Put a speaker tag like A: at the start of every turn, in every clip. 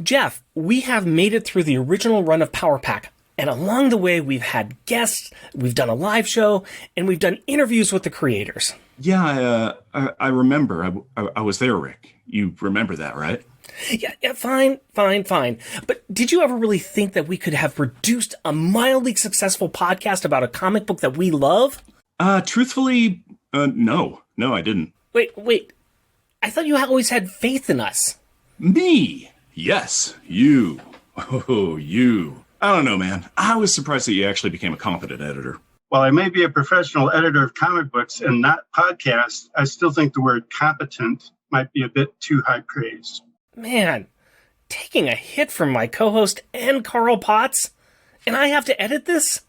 A: Jeff, we have made it through the original run of Power Pack. And along the way, we've had guests, we've done a live show, and we've done interviews with the creators.
B: Yeah, I remember. I was there, Rick. You remember that, right?
A: Yeah, fine. But did you ever really think that we could have produced a mildly successful podcast about a comic book that we love?
B: Truthfully, no, I didn't.
A: Wait. I thought you always had faith in us.
B: Me? Yes, you. Oh, you. I don't know, man. I was surprised that you actually became a competent editor.
C: While I may be a professional editor of comic books and not podcasts, I still think the word competent might be a bit too high praise.
A: Man, taking a hit from my co-host and Carl Potts, and I have to edit this?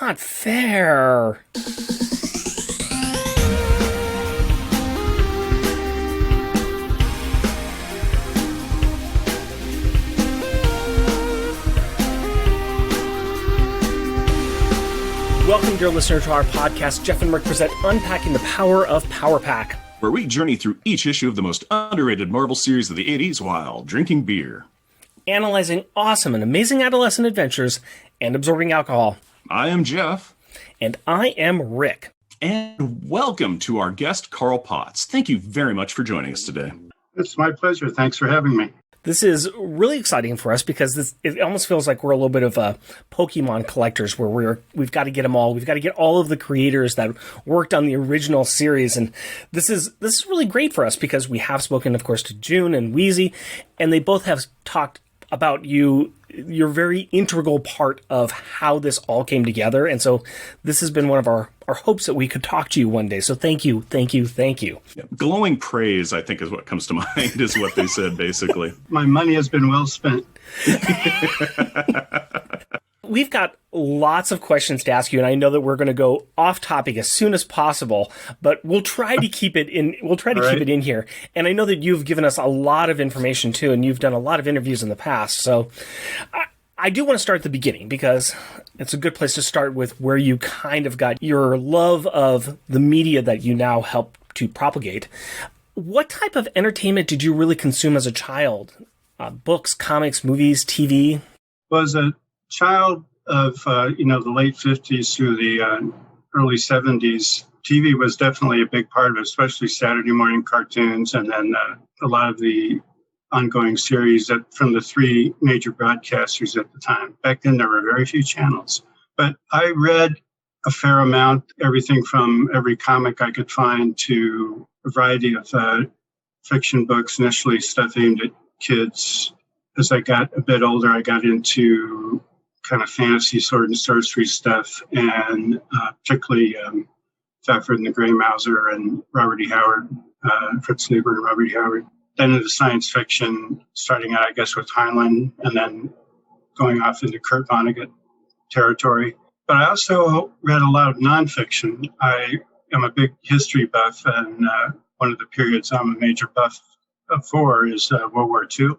A: Not fair. Welcome, dear listener, to our podcast. Jeff and Rick present Unpacking the Power of Power Pack,
B: where we journey through each issue of the most underrated Marvel series of the 80s while drinking beer,
A: analyzing awesome and amazing adolescent adventures, and absorbing alcohol.
B: I am Jeff.
A: And I am Rick.
B: And welcome to our guest, Carl Potts. Thank you very much for joining us today.
C: It's my pleasure. Thanks for having me.
A: This is really exciting for us because it almost feels like we're a little bit of Pokemon collectors where we've got to get them all. We've got to get all of the creators that worked on the original series. And this is really great for us because we have spoken, of course, to June and Wheezy, and they both have talked about you're very integral part of how this all came together. And so this has been one of our hopes that we could talk to you one day. So thank you.
B: Yeah, glowing praise, I think, is what comes to mind, is what they said, basically.
C: My money has been well spent.
A: We've got lots of questions to ask you, and I know that we're going to go off topic as soon as possible, but we'll try to keep it in. We'll try to keep it in here. And I know that you've given us a lot of information too, and you've done a lot of interviews in the past. So I do want to start at the beginning because it's a good place to start with where you kind of got your love of the media that you now help to propagate. What type of entertainment did you really consume as a child? Books, comics, movies, TV?
C: Was a child of the late 50s through the early 70s. TV was definitely a big part of it, especially Saturday morning cartoons, and then a lot of the ongoing series from the three major broadcasters at the time. Back then, there were very few channels. But I read a fair amount, everything from every comic I could find to a variety of fiction books, initially stuff aimed at kids. As I got a bit older, I got into kind of fantasy sword and sorcery stuff, and particularly Thafford and the Grey Mouser and Robert E. Howard, Fritz Lieber and Robert E. Howard. Then into science fiction, starting out, I guess, with Heinlein, and then going off into Kurt Vonnegut territory. But I also read a lot of nonfiction. I am a big history buff, and one of the periods I'm a major buff for is World War II.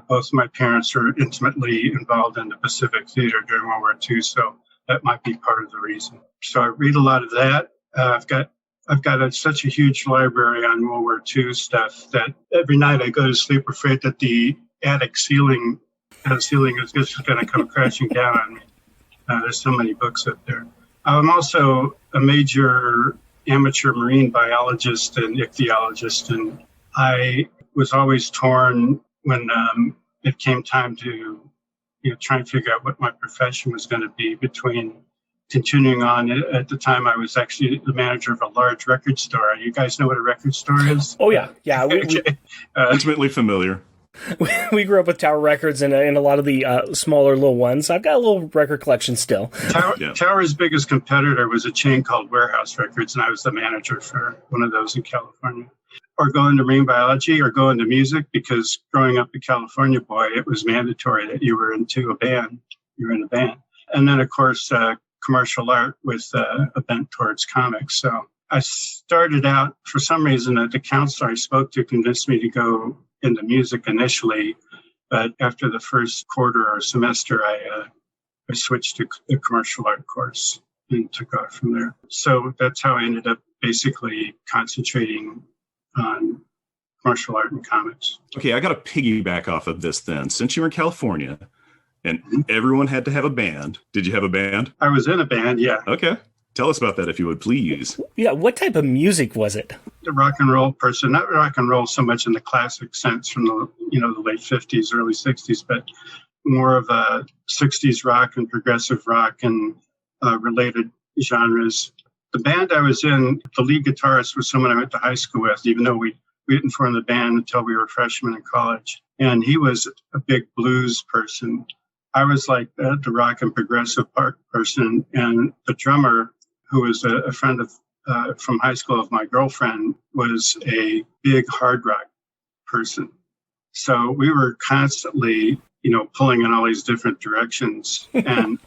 C: Both my parents are intimately involved in the Pacific Theater during World War II, so that might be part of the reason. So I read a lot of that. I've got such a huge library on World War II stuff that every night I go to sleep afraid that the attic ceiling is just going to come crashing down on me. There's so many books up there. I'm also a major amateur marine biologist and ichthyologist, and I was always torn when it came time to try and figure out what my profession was going to be between continuing on. At the time, I was actually the manager of a large record store. You guys know what a record store is?
A: Oh, yeah.
B: Intimately familiar.
A: We grew up with Tower Records and a lot of the smaller little ones. I've got a little record collection still.
C: Tower's biggest competitor was a chain called Warehouse Records, and I was the manager for one of those in California. Or go into marine biology or go into music, because growing up a California boy, it was mandatory that you were into a band. You were in a band. And then, of course, commercial art with a bent towards comics. So I started out, for some reason, the counselor I spoke to convinced me to go into music initially. But after the first quarter or semester, I switched to a commercial art course and took off from there. So that's how I ended up basically concentrating on martial art and comics.
B: Okay, I got to piggyback off of this then. Since you were in California and everyone had to have a band, did you have a band?
C: I was in a band, yeah.
B: Okay. Tell us about that if you would, please.
A: Yeah, what type of music was it?
C: The rock and roll person, not rock and roll so much in the classic sense from the late 50s, early 60s, but more of a 60s rock and progressive rock and related genres. The band I was in, the lead guitarist was someone I went to high school with, even though we didn't form the band until we were freshmen in college. And he was a big blues person. I was like the rock and progressive part person. And the drummer, who was a friend of from high school of my girlfriend, was a big hard rock person. So we were constantly, pulling in all these different directions and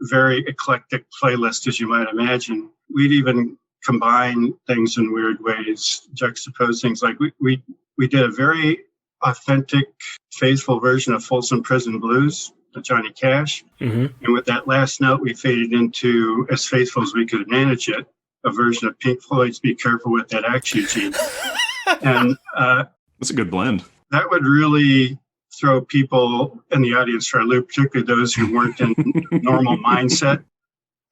C: very eclectic playlist, as you might imagine. We'd even combine things in weird ways, juxtapose things. Like we did a very authentic, faithful version of Folsom Prison Blues, the Johnny Cash. Mm-hmm. And with that last note, we faded into, as faithful as we could manage it, a version of Pink Floyd's Be Careful With That Axe, Eugene. And
B: that's a good blend.
C: That would really throw people in the audience for a loop, particularly those who weren't in normal mindset.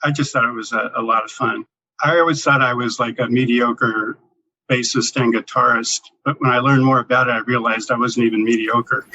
C: I just thought it was a lot of fun. I always thought I was like a mediocre bassist and guitarist, but when I learned more about it, I realized I wasn't even mediocre.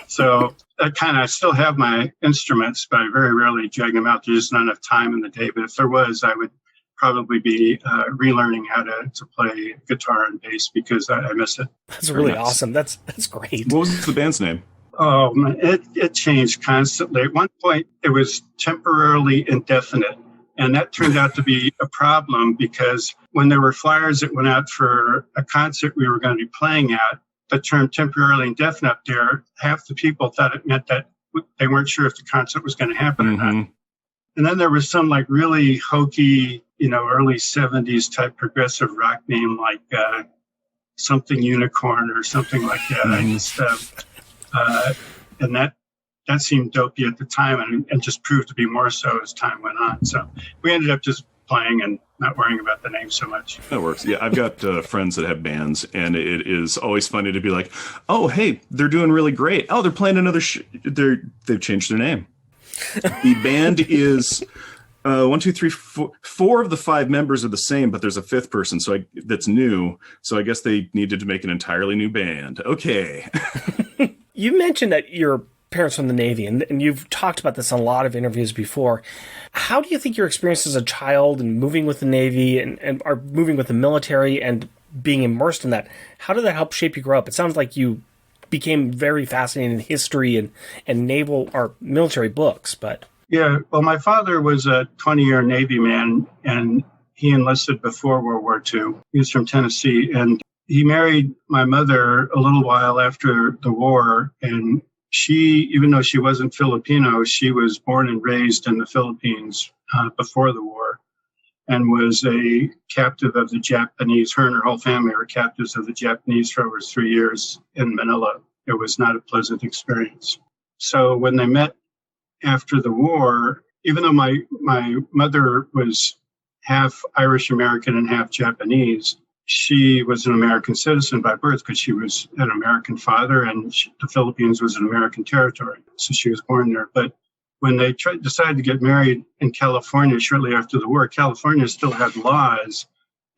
C: So I still have my instruments, but I very rarely drag them out. There's just not enough time in the day. But if there was, I would probably be relearning how to play guitar and bass because I miss it.
A: That's really awesome. That's great.
B: What was the band's name?
C: Oh, man, it changed constantly. At one point, it was temporarily indefinite. And that turned out to be a problem because when there were flyers that went out for a concert we were going to be playing at, the term temporarily indefinite up there, half the people thought it meant that they weren't sure if the concert was going to happen or not. And then there was some like really hokey, early 70s type progressive rock name like something unicorn or something like that. I just, and that seemed dopey at the time and just proved to be more so as time went on. So we ended up just playing and not worrying about the name so much.
B: That works. Yeah, I've got friends that have bands, and it is always funny to be like, oh, hey, they're doing really great. Oh, they're playing another they've changed their name. The band is 1, 2, 3, 4. 4 of the 5 members are the same, but there's a 5th person that's new. So I guess they needed to make an entirely new band. Okay.
A: You mentioned that your parents from the Navy, and you've talked about this in a lot of interviews before. How do you think your experience as a child and moving with the Navy and are moving with the military and being immersed in that, how did that help shape you grow up? It sounds like you became very fascinated in history and naval or military books, but...
C: Yeah, well, my father was a 20-year Navy man, and he enlisted before World War II. He was from Tennessee, and he married my mother a little while after the war, and she, even though she wasn't Filipino, she was born and raised in the Philippines before the war and was a captive of the Japanese. Her and her whole family were captives of the Japanese for over 3 years in Manila. It was not a pleasant experience. So when they met after the war, even though my mother was half Irish American and half Japanese, she was an American citizen by birth because she was an American father and the Philippines was an American territory. So she was born there. But when they decided to get married in California shortly after the war, California still had laws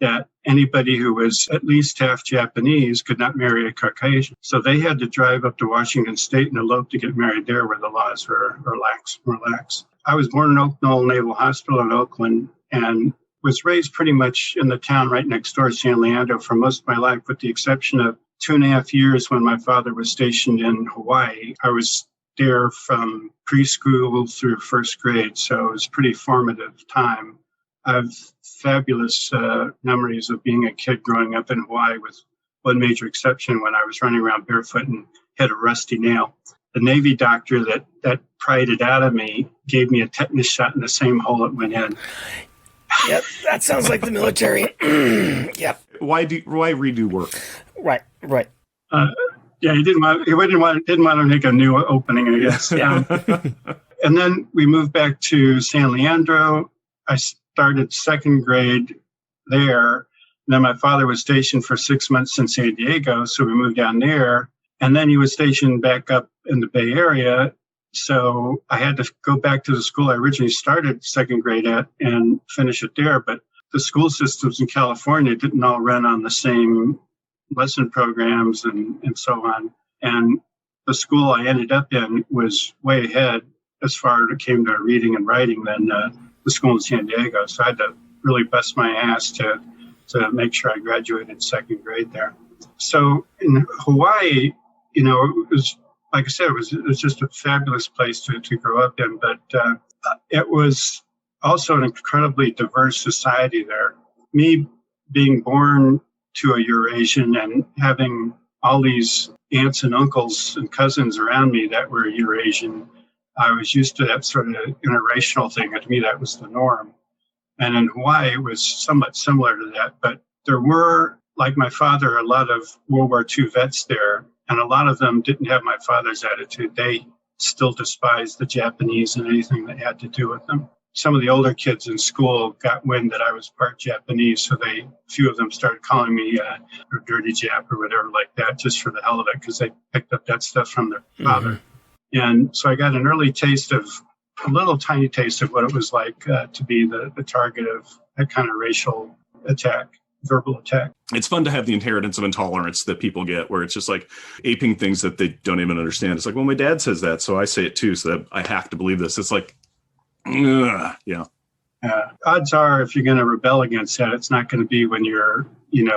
C: that anybody who was at least half Japanese could not marry a Caucasian. So they had to drive up to Washington State and elope to get married there where the laws were lax. I was born in Oak Knoll Naval Hospital in Oakland and was raised pretty much in the town right next door, San Leandro, for most of my life, with the exception of 2.5 years when my father was stationed in Hawaii. I was there from preschool through first grade, so it was a pretty formative time. I have fabulous memories of being a kid growing up in Hawaii, with one major exception when I was running around barefoot and hit a rusty nail. The Navy doctor that pried it out of me gave me a tetanus shot in the same hole it went in.
A: Yep, that sounds like the military. Yep.
B: Why redo work?
A: Right.
C: Yeah, he didn't want to make a new opening, I guess. Yeah. And then we moved back to San Leandro. I started second grade there. then my father was stationed for 6 months in San Diego, so we moved down there. And then he was stationed back up in the Bay Area. So I had to go back to the school I originally started second grade at and finish it there. But the school systems in California didn't all run on the same lesson programs and so on. And the school I ended up in was way ahead as far as it came to reading and writing than the school in San Diego. So I had to really bust my ass to make sure I graduated second grade there. So in Hawaii, it was, like I said, it was just a fabulous place to grow up in. But it was also an incredibly diverse society there. Me being born to a Eurasian and having all these aunts and uncles and cousins around me that were Eurasian, I was used to that sort of interracial thing. And to me, that was the norm. And in Hawaii, it was somewhat similar to that. But there were, like my father, a lot of World War II vets there. And a lot of them didn't have my father's attitude. They still despised the Japanese and anything that had to do with them. Some of the older kids in school got wind that I was part Japanese, so a few of them started calling me a dirty Jap or whatever like that, just for the hell of it, because they picked up that stuff from their father. And so I got an early taste of, a little tiny taste of what it was like to be the target of that kind of racial attack, verbal attack.
B: It's fun to have the inheritance of intolerance that people get, where it's just like aping things that they don't even understand. It's like, well, my dad says that, so I say it too, so that I have to believe this. It's like, yeah.
C: Odds are, if you're going to rebel against that, it's not going to be when you're, in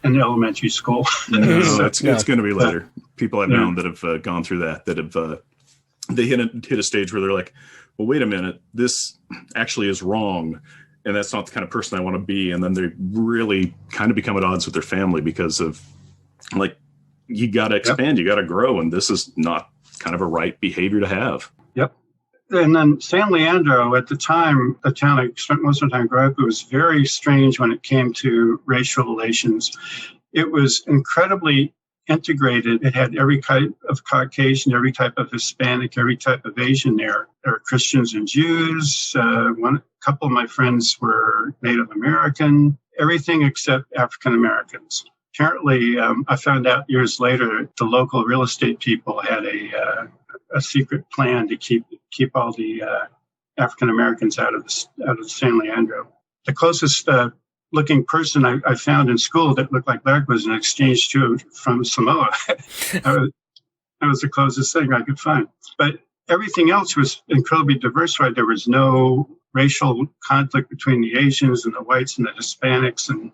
C: elementary school.
B: No, it's going to be later. People I've known that have gone through that have they hit a stage where they're like, well, wait a minute, this actually is wrong, and that's not the kind of person I want to be. And then they really kind of become at odds with their family because of, like, you got to expand, you got to grow, and this is not kind of a right behavior to have.
C: Yep. And then San Leandro, at the time, the town I spent most of the time growing up, it was very strange when it came to racial relations. It was incredibly integrated. It had every type of Caucasian, every type of Hispanic, every type of Asian there. There were Christians and Jews. A couple of my friends were Native American, everything except African Americans. Apparently, I found out years later, the local real estate people had a secret plan to keep all the African Americans out of San Leandro. The closest looking person I found in school that looked like Larry was an exchange student from Samoa. That was the closest thing I could find. But everything else was incredibly diversified. There was no racial conflict between the Asians and the whites and the Hispanics and,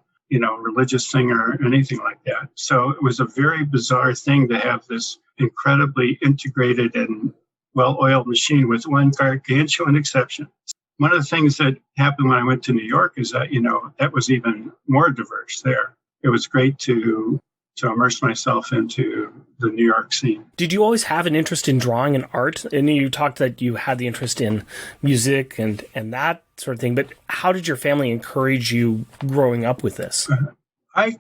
C: religious thing or anything like that. So it was a very bizarre thing to have this incredibly integrated and well-oiled machine with one gargantuan exception. One of the things that happened when I went to New York is that, that was even more diverse there. It was great to immerse myself into the New York scene.
A: Did you always have an interest in drawing and art? And you talked that you had the interest in music and that sort of thing, but how did your family encourage you growing up with this?
C: I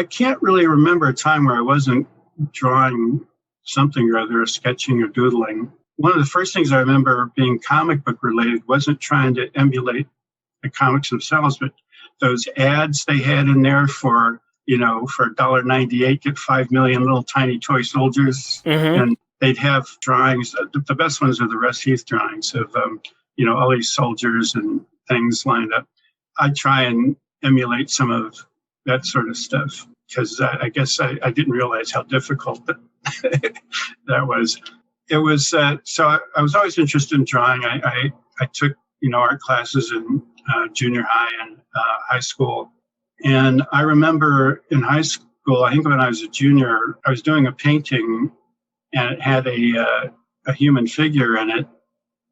C: can't really remember a time where I wasn't drawing something or other, or sketching or doodling. One of the first things I remember being comic book related wasn't trying to emulate the comics themselves, but those ads they had in there for $1.98, get 5 million little tiny toy soldiers. And they'd have drawings. The best ones are the Russ Heath drawings of, all these soldiers and things lined up. I'd try and emulate some of that sort of stuff because I guess I didn't realize how difficult that was. It was, so I was always interested in drawing. I took, art classes in junior high and high school. And I remember in high school, I think when I was a junior, I was doing a painting and it had a human figure in it.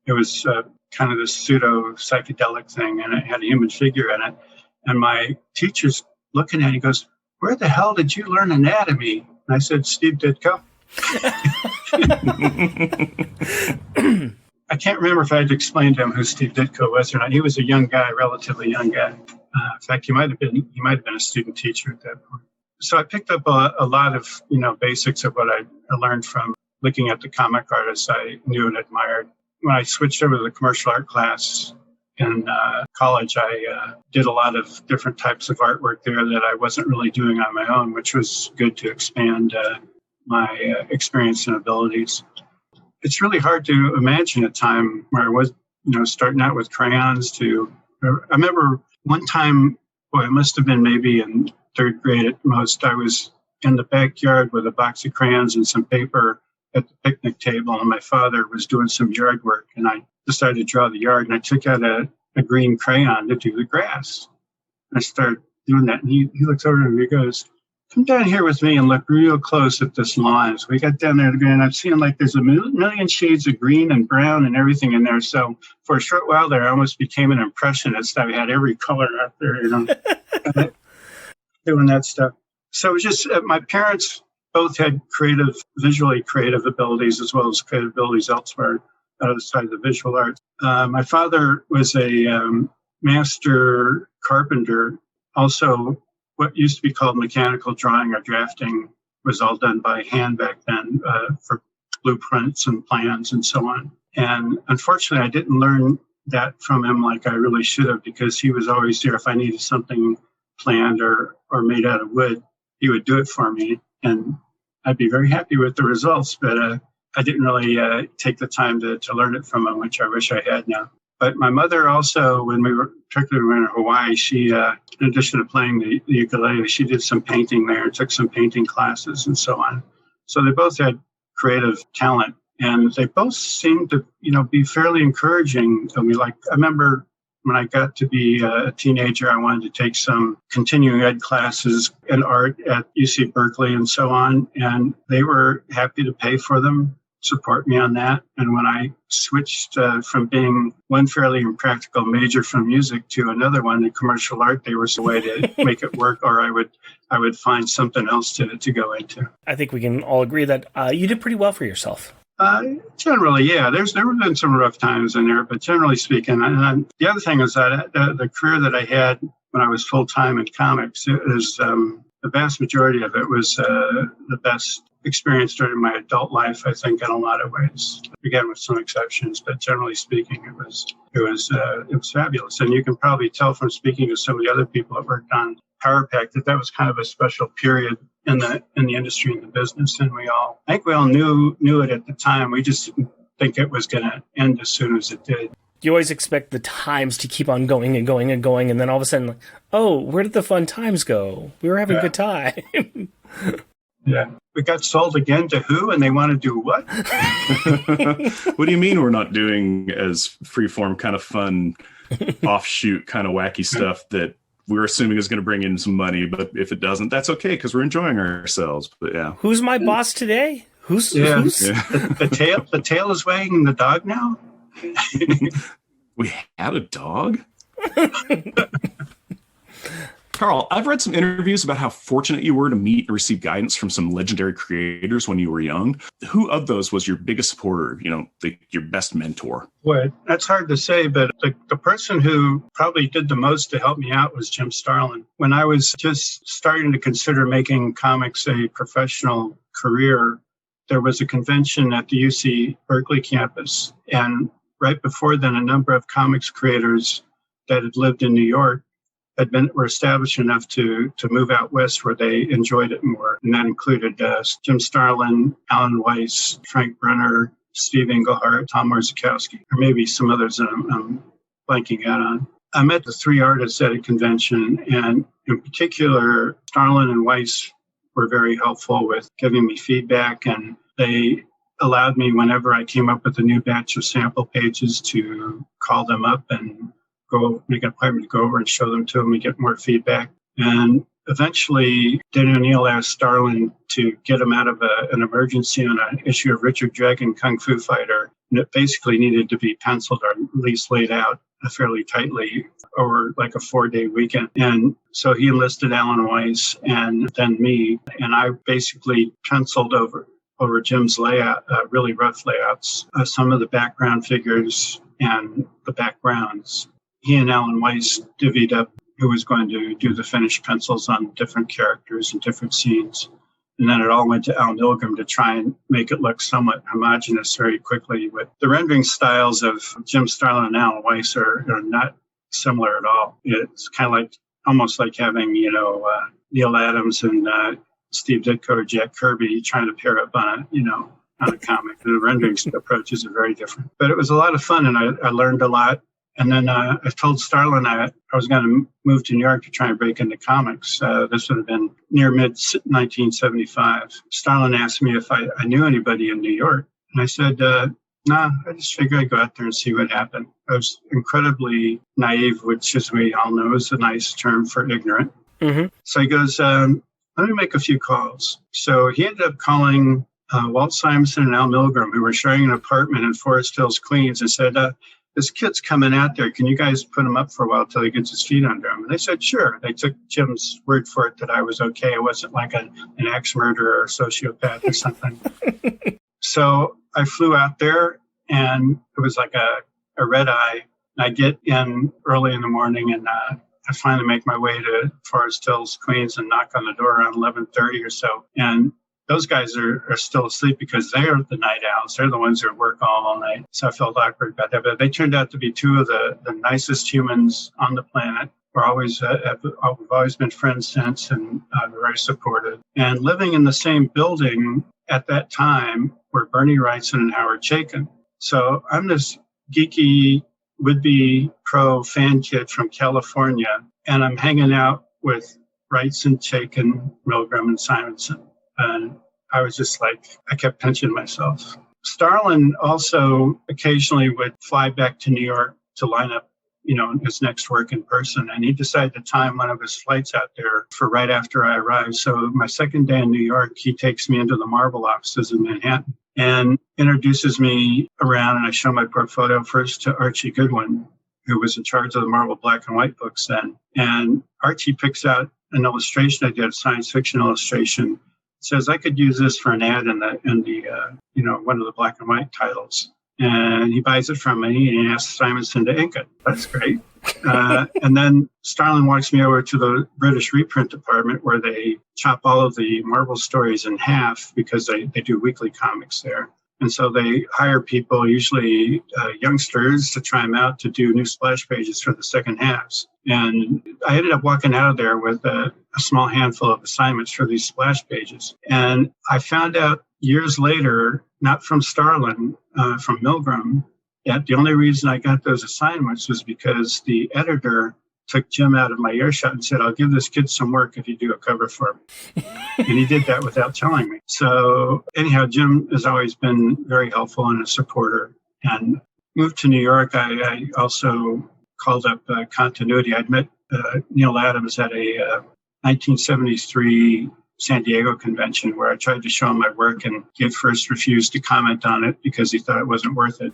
C: It was kind of this pseudo psychedelic thing, and it had a human figure in it. And my teacher's looking at it, he goes, "Where the hell did you learn anatomy?" And I said, "Steve Ditko." I can't remember if I had to explain to him who Steve Ditko was or not. He was a young guy, relatively young guy. In fact, he might have been a student teacher at that point. So I picked up a lot of basics of what I learned from looking at the comic artists I knew and admired. When I switched over to the commercial art class, in college, I did a lot of different types of artwork there that I wasn't really doing on my own, which was good to expand my experience and abilities. It's really hard to imagine a time where I was, starting out with crayons I remember one time, I must have been maybe in third grade at most, I was in the backyard with a box of crayons and some paper at the picnic table, and my father was doing some yard work, and I decided to draw the yard, and I took out a green crayon to do the grass. And I started doing that, and he looks over and he goes, "Come down here with me and look real close at this lawn." So we got down there again, and I'm seeing like there's a million shades of green and brown and everything in there. So for a short while there, I almost became an impressionist. I had every color out there, doing that stuff. So it was just, my parents both had visually creative abilities as well as creative abilities elsewhere outside of the visual arts. My father was a master carpenter. Also, what used to be called mechanical drawing or drafting was all done by hand back then for blueprints and plans and so on. And unfortunately, I didn't learn that from him like I really should have, because he was always there if I needed something planned or made out of wood. He would do it for me, and I'd be very happy with the results, but I didn't really take the time to learn it from him, which I wish I had now. But my mother also, particularly when we were in Hawaii, she, in addition to playing the ukulele, she did some painting there, took some painting classes and so on. So they both had creative talent, and they both seemed to, be fairly encouraging. I remember when I got to be a teenager, I wanted to take some continuing ed classes in art at UC Berkeley and so on, and they were happy to pay for them, support me on that. And when I switched from being one fairly impractical major from music to another one in commercial art, they were a way to make it work, or I would find something else to go into.
A: I think we can all agree that you did pretty well for yourself.
C: Generally, yeah. There have been some rough times in there, but generally speaking, and the other thing is that the career that I had when I was full-time in comics, it was the vast majority of it was the best experience during my adult life, I think, in a lot of ways. Again, with some exceptions, but generally speaking, it was fabulous. And you can probably tell from speaking to some of the other people that worked on Power Pack that was kind of a special period in the industry and the business, and I think we all knew it at the time. We just didn't think it was going to end as soon as it did.
A: You always expect the times to keep on going and going and going, and then all of a sudden, where did the fun times go? We were having a good time.
B: Yeah.
C: We got sold again to who, and they want to do what?
B: What do you mean we're not doing as freeform kind of fun, offshoot kind of wacky stuff that we're assuming is going to bring in some money, but if it doesn't, that's okay because we're enjoying ourselves. But yeah,
A: who's my boss today? Who's
B: Yeah.
C: The tail is wagging the dog now?
B: We had a dog? Carl, I've read some interviews about how fortunate you were to meet and receive guidance from some legendary creators when you were young. Who of those was your biggest supporter, your best mentor?
C: Boy, that's hard to say, but the person who probably did the most to help me out was Jim Starlin. When I was just starting to consider making comics a professional career, there was a convention at the UC Berkeley campus. And right before then, a number of comics creators that had lived in New York were established enough to move out west where they enjoyed it more. And that included Jim Starlin, Alan Weiss, Frank Brenner, Steve Englehart, Tom Warzikowski, or maybe some others that I'm blanking out on. I met the three artists at a convention, and in particular, Starlin and Weiss were very helpful with giving me feedback, and they allowed me, whenever I came up with a new batch of sample pages, to call them up and make an appointment to go over and show them to them and get more feedback. And eventually, Danny O'Neill asked Starlin to get him out of an emergency on an issue of Richard Dragon Kung Fu Fighter. And it basically needed to be penciled or at least laid out fairly tightly over like a 4-day weekend. And so he enlisted Alan Weiss and then me. And I basically penciled over Jim's layout, really rough layouts, some of the background figures and the backgrounds. He and Alan Weiss divvied up who was going to do the finished pencils on different characters and different scenes. And then it all went to Al Milgrom to try and make it look somewhat homogeneous very quickly. But the rendering styles of Jim Starlin and Alan Weiss are not similar at all. It's kind of like almost like having, Neil Adams and Steve Ditko or Jack Kirby trying to pair up on a comic. The rendering approaches are very different. But it was a lot of fun, and I learned a lot. And then I told Starlin I was going to move to New York to try and break into comics. This would have been near mid-1975. Starlin asked me if I knew anybody in New York. And I said, no, I just figured I'd go out there and see what happened. I was incredibly naive, which, as we all know, is a nice term for ignorant. Mm-hmm. So he goes, let me make a few calls. So he ended up calling Walt Simonson and Al Milgrom, who were sharing an apartment in Forest Hills, Queens, and said, this kid's coming out there. Can you guys put him up for a while till he gets his feet under him? And they said, sure. They took Jim's word for it that I was okay. It wasn't like an axe murderer or sociopath or something. So I flew out there, and it was like a red eye. And I get in early in the morning, and I finally make my way to Forest Hills, Queens, and knock on the door around 11:30 or so. And those guys are still asleep because they're the night owls. They're the ones who work all night. So I felt awkward about that. But they turned out to be two of the nicest humans on the planet. We've always been friends since, and very supportive. And living in the same building at that time were Bernie Wrightson and Howard Chaykin. So I'm this geeky, would-be pro fan kid from California, and I'm hanging out with Wrightson, Chaykin, Milgrom, and Simonson. And I was just like, I kept pinching myself. Starlin also occasionally would fly back to New York to line up, his next work in person. And he decided to time one of his flights out there for right after I arrived. So my second day in New York, he takes me into the Marvel offices in Manhattan and introduces me around. And I show my portfolio first to Archie Goodwin, who was in charge of the Marvel black and white books then. And Archie picks out an illustration I did, a science fiction illustration. Says I could use this for an ad in the one of the black and white titles, and he buys it from me and he asks Simonson to ink it. That's great. And then Starlin walks me over to the British reprint department where they chop all of the Marvel stories in half because they do weekly comics there. And so they hire people, usually youngsters, to try them out to do new splash pages for the second halves. And I ended up walking out of there with a small handful of assignments for these splash pages. And I found out years later, not from Starlin, from Milgrom, that the only reason I got those assignments was because the editor took Jim out of my earshot and said, I'll give this kid some work if you do a cover for me. And he did that without telling me. So anyhow, Jim has always been very helpful and a supporter. And moved to New York, I also called up continuity. I'd met Neil Adams at a 1973 San Diego convention where I tried to show him my work, and he at first refused to comment on it because he thought it wasn't worth it.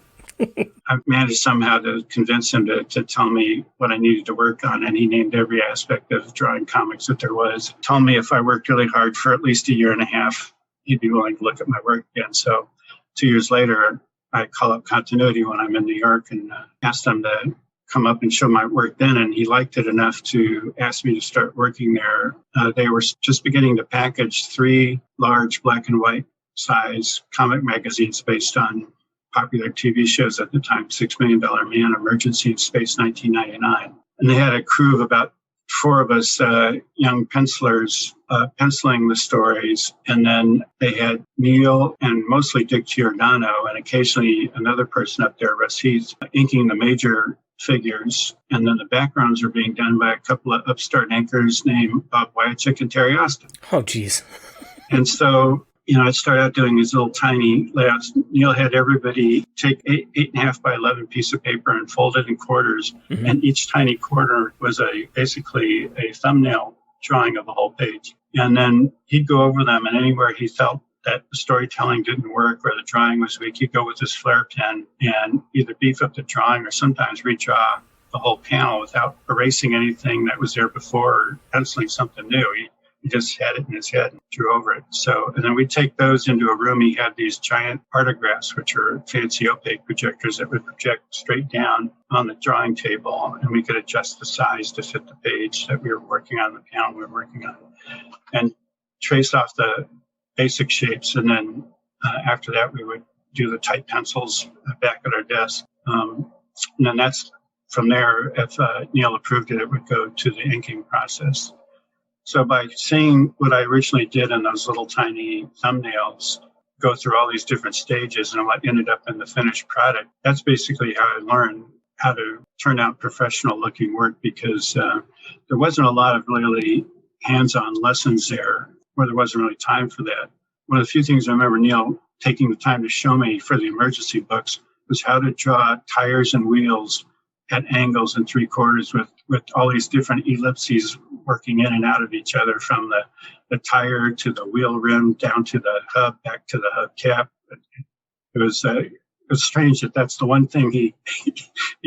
C: I managed somehow to convince him to tell me what I needed to work on, and he named every aspect of drawing comics that there was. Told me if I worked really hard for at least a year and a half, he'd be willing to look at my work again. So 2 years later, I call up continuity when I'm in New York and asked them to come up and show my work then, and he liked it enough to ask me to start working there. They were just beginning to package 3 large black and white size comic magazines based on popular TV shows at the time, $6 Million Man, Emergency in Space, 1999. And they had a crew of about 4 of us young pencilers penciling the stories. And then they had Neil and mostly Dick Giordano, and occasionally another person up there, Russ Heath, inking the major figures. And then the backgrounds were being done by a couple of upstart anchors named Bob Wyacek and Terry Austin.
A: Oh, geez.
C: And so, I'd start out doing these little tiny layouts. Neil had everybody take 8.5 by 11 piece of paper and fold it in quarters. Mm-hmm. And each tiny quarter was basically a thumbnail drawing of the whole page. And then he'd go over them, and anywhere he felt that the storytelling didn't work or the drawing was weak, he'd go with his flare pen and either beef up the drawing or sometimes redraw the whole panel without erasing anything that was there before or penciling something new. He just had it in his head and drew over it. So, and then we'd take those into a room. He had these giant artographs, which are fancy opaque projectors that would project straight down on the drawing table, and we could adjust the size to fit the page that we were working on, the panel we were working on, and trace off the basic shapes. And then after that, we would do the tight pencils back at our desk. And then that's from there, if Neil approved it, it would go to the inking process. So by seeing what I originally did in those little tiny thumbnails, go through all these different stages and what ended up in the finished product, that's basically how I learned how to turn out professional looking work, because there wasn't a lot of really hands-on lessons there, where there wasn't really time for that. One of the few things I remember Neil taking the time to show me for the emergency books was how to draw tires and wheels at angles and 3/4 with all these different ellipses working in and out of each other, from the tire to the wheel rim down to the hub, back to the hub cap. It was strange that that's the one thing he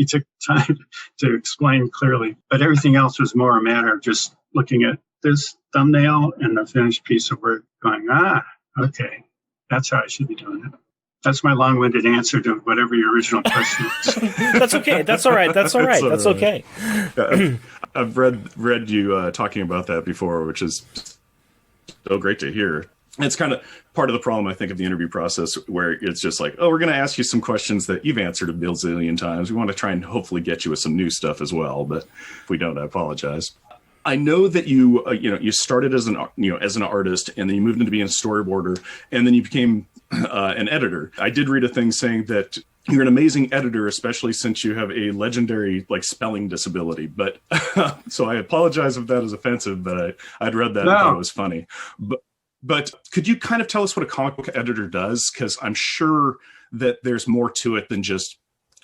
C: took time to explain clearly. But everything else was more a matter of just looking at this thumbnail and the finished piece of work going, okay, that's how I should be doing it. That's my long-winded answer to whatever your original question was.
A: That's okay. That's all right. That's all right. That's okay.
B: I've read you talking about that before, which is so great to hear. It's kind of part of the problem, I think, of the interview process, where it's just like, oh, we're going to ask you some questions that you've answered a bazillion times. We want to try and hopefully get you with some new stuff as well. But if we don't, I apologize. I know that you started as an artist, and then you moved into being a storyboarder, and then you became an editor. I did read a thing saying that you're an amazing editor, especially since you have a legendary spelling disability. But so I apologize if that is offensive, but I'd read that and thought it was funny. But could you kind of tell us what a comic book editor does? Because I'm sure that there's more to it than just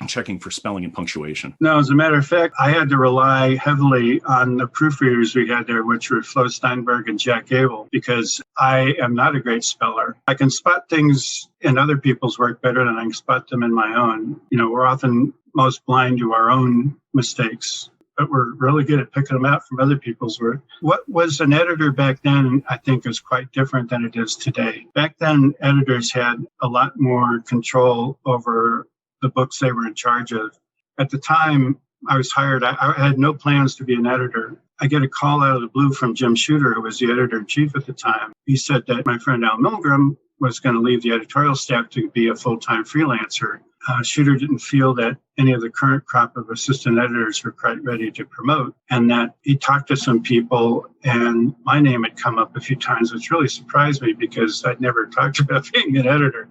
B: checking for spelling and punctuation.
C: No, as a matter of fact, I had to rely heavily on the proofreaders we had there, which were Flo Steinberg and Jack Gable, because I am not a great speller. I can spot things in other people's work better than I can spot them in my own. We're often most blind to our own mistakes, but we're really good at picking them out from other people's work. What was an editor back then, I think, is quite different than it is today. Back then, editors had a lot more control over the books they were in charge of. At the time I was hired, I had no plans to be an editor. I get a call out of the blue from Jim Shooter, who was the editor-in-chief at the time. He said that my friend Al Milgram was going to leave the editorial staff to be a full-time freelancer. Shooter didn't feel that any of the current crop of assistant editors were quite ready to promote, and that he talked to some people, and my name had come up a few times, which really surprised me because I'd never talked about being an editor.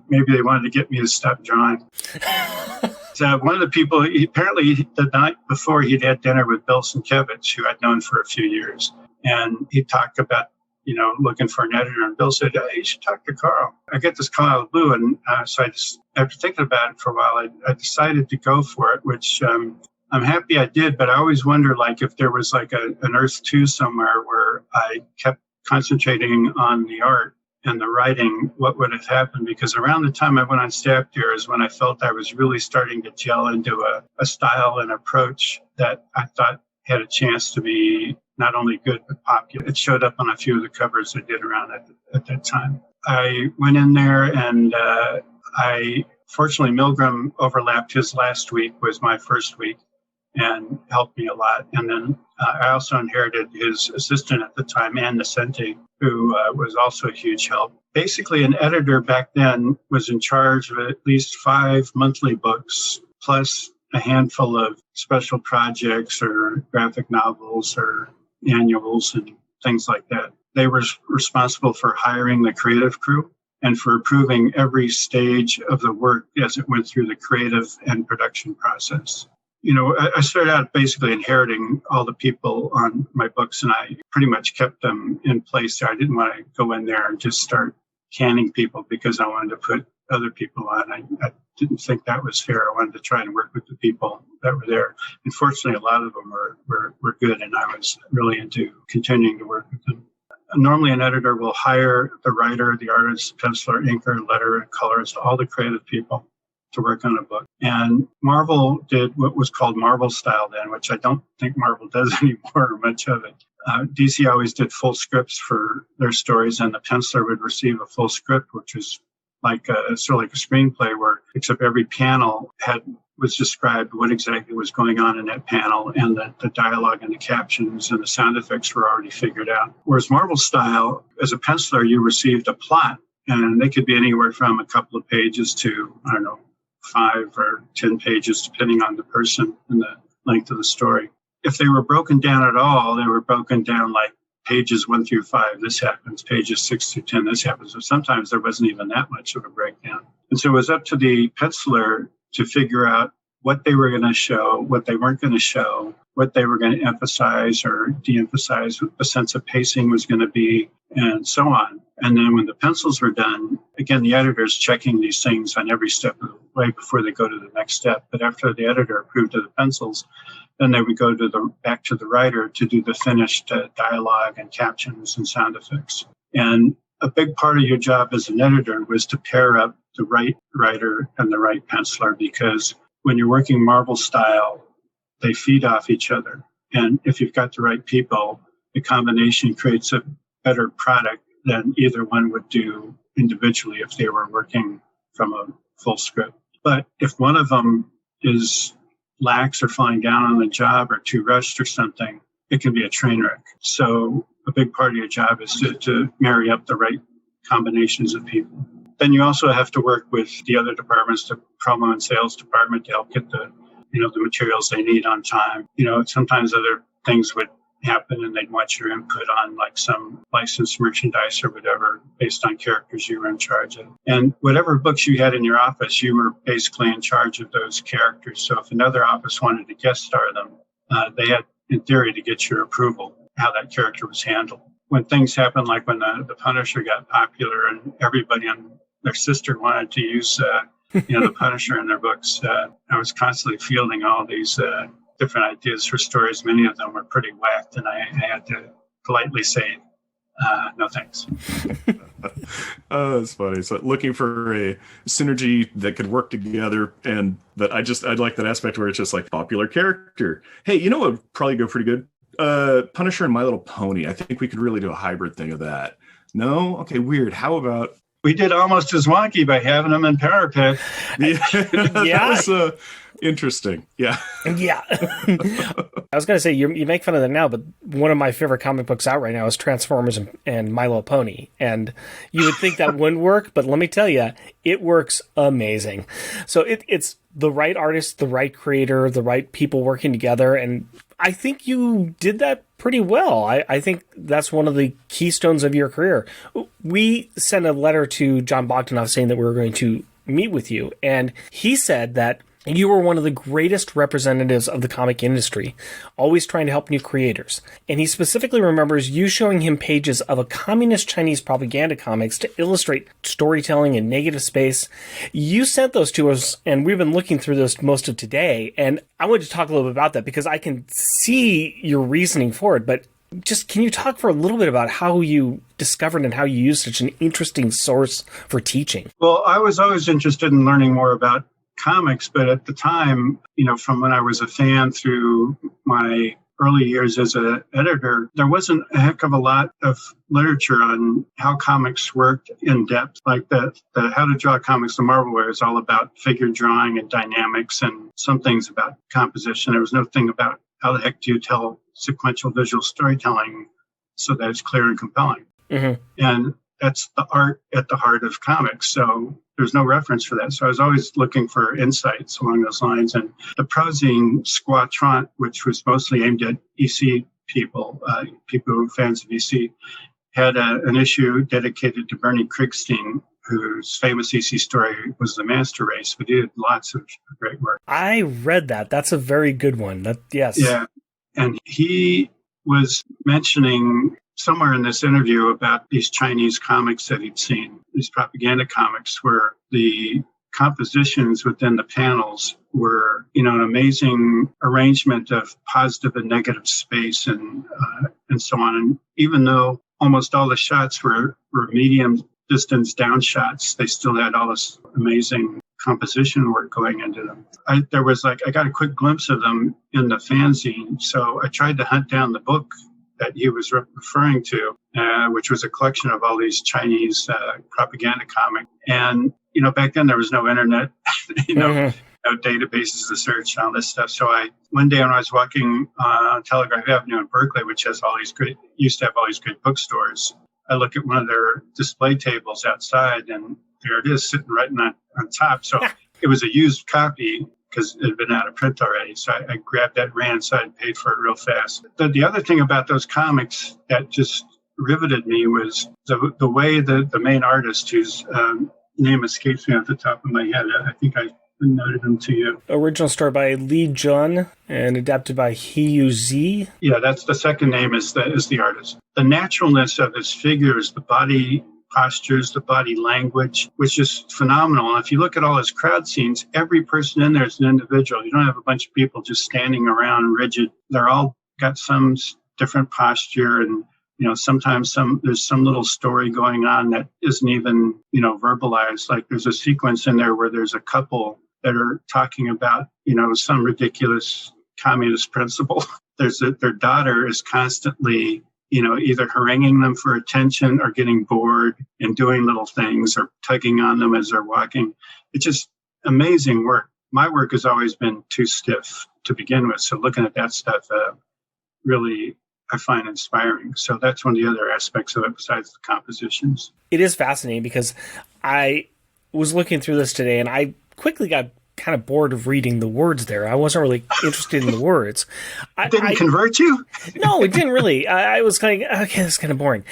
C: Maybe they wanted to get me to stop drawing. So one of the people, apparently the night before, he'd had dinner with Bill Sienkiewicz, who I'd known for a few years, and he talked about looking for an editor. And Bill said, hey, you should talk to Carl. I get this call out of the blue. And so I just, after thinking about it for a while, I decided to go for it, which I'm happy I did. But I always wonder, if there was an Earth 2 somewhere where I kept concentrating on the art and the writing, what would have happened? Because around the time I went on staff there is when I felt I was really starting to gel into a style and approach that I thought had a chance to be not only good, but popular. It showed up on a few of the covers I did around at that time. I went in there and fortunately, Milgram overlapped. His last week was my first week and helped me a lot. And then I also inherited his assistant at the time, Ann Nesenti, who was also a huge help. Basically, an editor back then was in charge of at least 5 monthly books, plus a handful of special projects or graphic novels or annuals and things like that. They were responsible for hiring the creative crew and for approving every stage of the work as it went through the creative and production process. I started out basically inheriting all the people on my books, and I pretty much kept them in place there. I didn't want to go in there and just start canning people because I wanted to put other people on. I didn't think that was fair. I wanted to try and work with the people that were there. Unfortunately, a lot of them were good, and I was really into continuing to work with them. Normally, an editor will hire the writer, the artist, penciler, inker, letterer, colorist, all the creative people to work on a book. And Marvel did what was called Marvel style then, which I don't think Marvel does anymore, much of it. DC always did full scripts for their stories, and the penciler would receive a full script, which was sort of like a screenplay, where except every panel had was described what exactly was going on in that panel, and that the dialogue and the captions and the sound effects were already figured out. Whereas Marvel style, as a penciler, you received a plot, and they could be anywhere from a couple of pages to, I don't know, 5 or 10 pages, depending on the person and the length of the story. If they were broken down at all, they were broken down like pages 1 through 5, this happens, pages 6 through 10, this happens. So sometimes there wasn't even that much of a breakdown. And so it was up to the penciler to figure out what they were going to show, what they weren't going to show, what they were going to emphasize or de-emphasize, what the sense of pacing was going to be, and so on. And then when the pencils were done, again, the editor's checking these things on every step of the way before they go to the next step. But after the editor approved of the pencils, then they would go to back to the writer to do the finished dialogue and captions and sound effects. And a big part of your job as an editor was to pair up the right writer and the right penciler, because when you're working Marvel style, they feed off each other. And if you've got the right people, the combination creates a better product than either one would do individually if they were working from a full script. But if one of them is lax or falling down on the job or too rushed or something, it can be a train wreck. So a big part of your job is to marry up the right combinations of people. Then you also have to work with the other departments, the promo and sales department, to help get the materials they need on time. Sometimes other things would happen and they'd want your input on like some licensed merchandise or whatever based on characters you were in charge of. And whatever books you had in your office, you were basically in charge of those characters. So if another office wanted to guest star them, they had, in theory, to get your approval how that character was handled. When things happened, like when the Punisher got popular and everybody and their sister wanted to use the Punisher in their books, I was constantly fielding all these different ideas for stories. Many of them were pretty whacked, and I had to politely say, no thanks.
B: Oh, that's funny. So looking for a synergy that could work together, but I'd like that aspect where it's just like popular character. Hey, you know what would probably go pretty good? Punisher and My Little Pony. I think we could really do a hybrid thing of that. No? Okay, weird. How about...
C: We did almost as wonky by having them in Power Pick.
B: Yeah. That was interesting. Yeah.
A: Yeah. I was going to say, you make fun of that now, but one of my favorite comic books out right now is Transformers and My Little Pony. And you would think that wouldn't work, but let me tell you, it works amazing. So it's the right artist, the right creator, the right people working together. And I think you did that pretty well. I think that's one of the keystones of your career. We sent a letter to John Bogdanoff saying that we were going to meet with you. And he said that you were one of the greatest representatives of the comic industry, always trying to help new creators. And he specifically remembers you showing him pages of a communist Chinese propaganda comics to illustrate storytelling in negative space. You sent those to us, and we've been looking through those most of today. And I wanted to talk a little bit about that because I can see your reasoning for it. But just can you talk for a little bit about how you discovered and how you used such an interesting source for teaching?
C: Well, I was always interested in learning more about comics, but at the time, from when I was a fan through my early years as an editor, there wasn't a heck of a lot of literature on how comics worked in depth. Like the How to Draw Comics the Marvel Way is all about figure drawing and dynamics and some things about composition. There was no thing about how the heck do you tell sequential visual storytelling so that it's clear and compelling. Mm-hmm. And that's the art at the heart of comics. So there's no reference for that. So I was always looking for insights along those lines. And the prosing Squatrant, which was mostly aimed at EC people, people who were fans of EC, had an issue dedicated to Bernie Krigstein, whose famous EC story was The Master Race, but he did lots of great work.
A: I read that. That's a very good one. Yes.
C: Yeah. And he was mentioning somewhere in this interview about these Chinese comics that he'd seen, these propaganda comics where the compositions within the panels were, an amazing arrangement of positive and negative space and so on. And even though almost all the shots were medium distance down shots, they still had all this amazing composition work going into them. I got a quick glimpse of them in the fanzine. So I tried to hunt down the book that he was referring to, which was a collection of all these Chinese propaganda comics. And, back then there was no internet, mm-hmm. databases to search and all this stuff. So one day when I was walking on Telegraph Avenue in Berkeley, which has used to have all these great bookstores, I look at one of their display tables outside, and there it is sitting right on top. So it was a used copy because it had been out of print already. So I grabbed that, ran inside, and paid for it real fast. The other thing about those comics that just riveted me was the way that the main artist, whose name escapes me off the top of my head, I think I noted him to you.
A: Original story by Lee Jun and adapted by Hiyu Z.
C: Yeah, that's the second name is the artist. The naturalness of his figures, the body postures, the body language was just phenomenal. And if you look at all his crowd scenes, every person in there is an individual. You don't have a bunch of people just standing around rigid. They're all got some different posture, and sometimes there's some little story going on that isn't even verbalized. Like there's a sequence in there where there's a couple that are talking about some ridiculous communist principle. Their daughter is constantly either haranguing them for attention or getting bored and doing little things or tugging on them as they're walking. It's just amazing work. My work has always been too stiff to begin with. So looking at that stuff really I find inspiring. So that's one of the other aspects of it besides the compositions.
A: It is fascinating because I was looking through this today and I quickly got kind of bored of reading the words there. I wasn't really interested in the words.
C: It didn't convert you?
A: No, it didn't really. I was kind of, okay, that's kind of boring.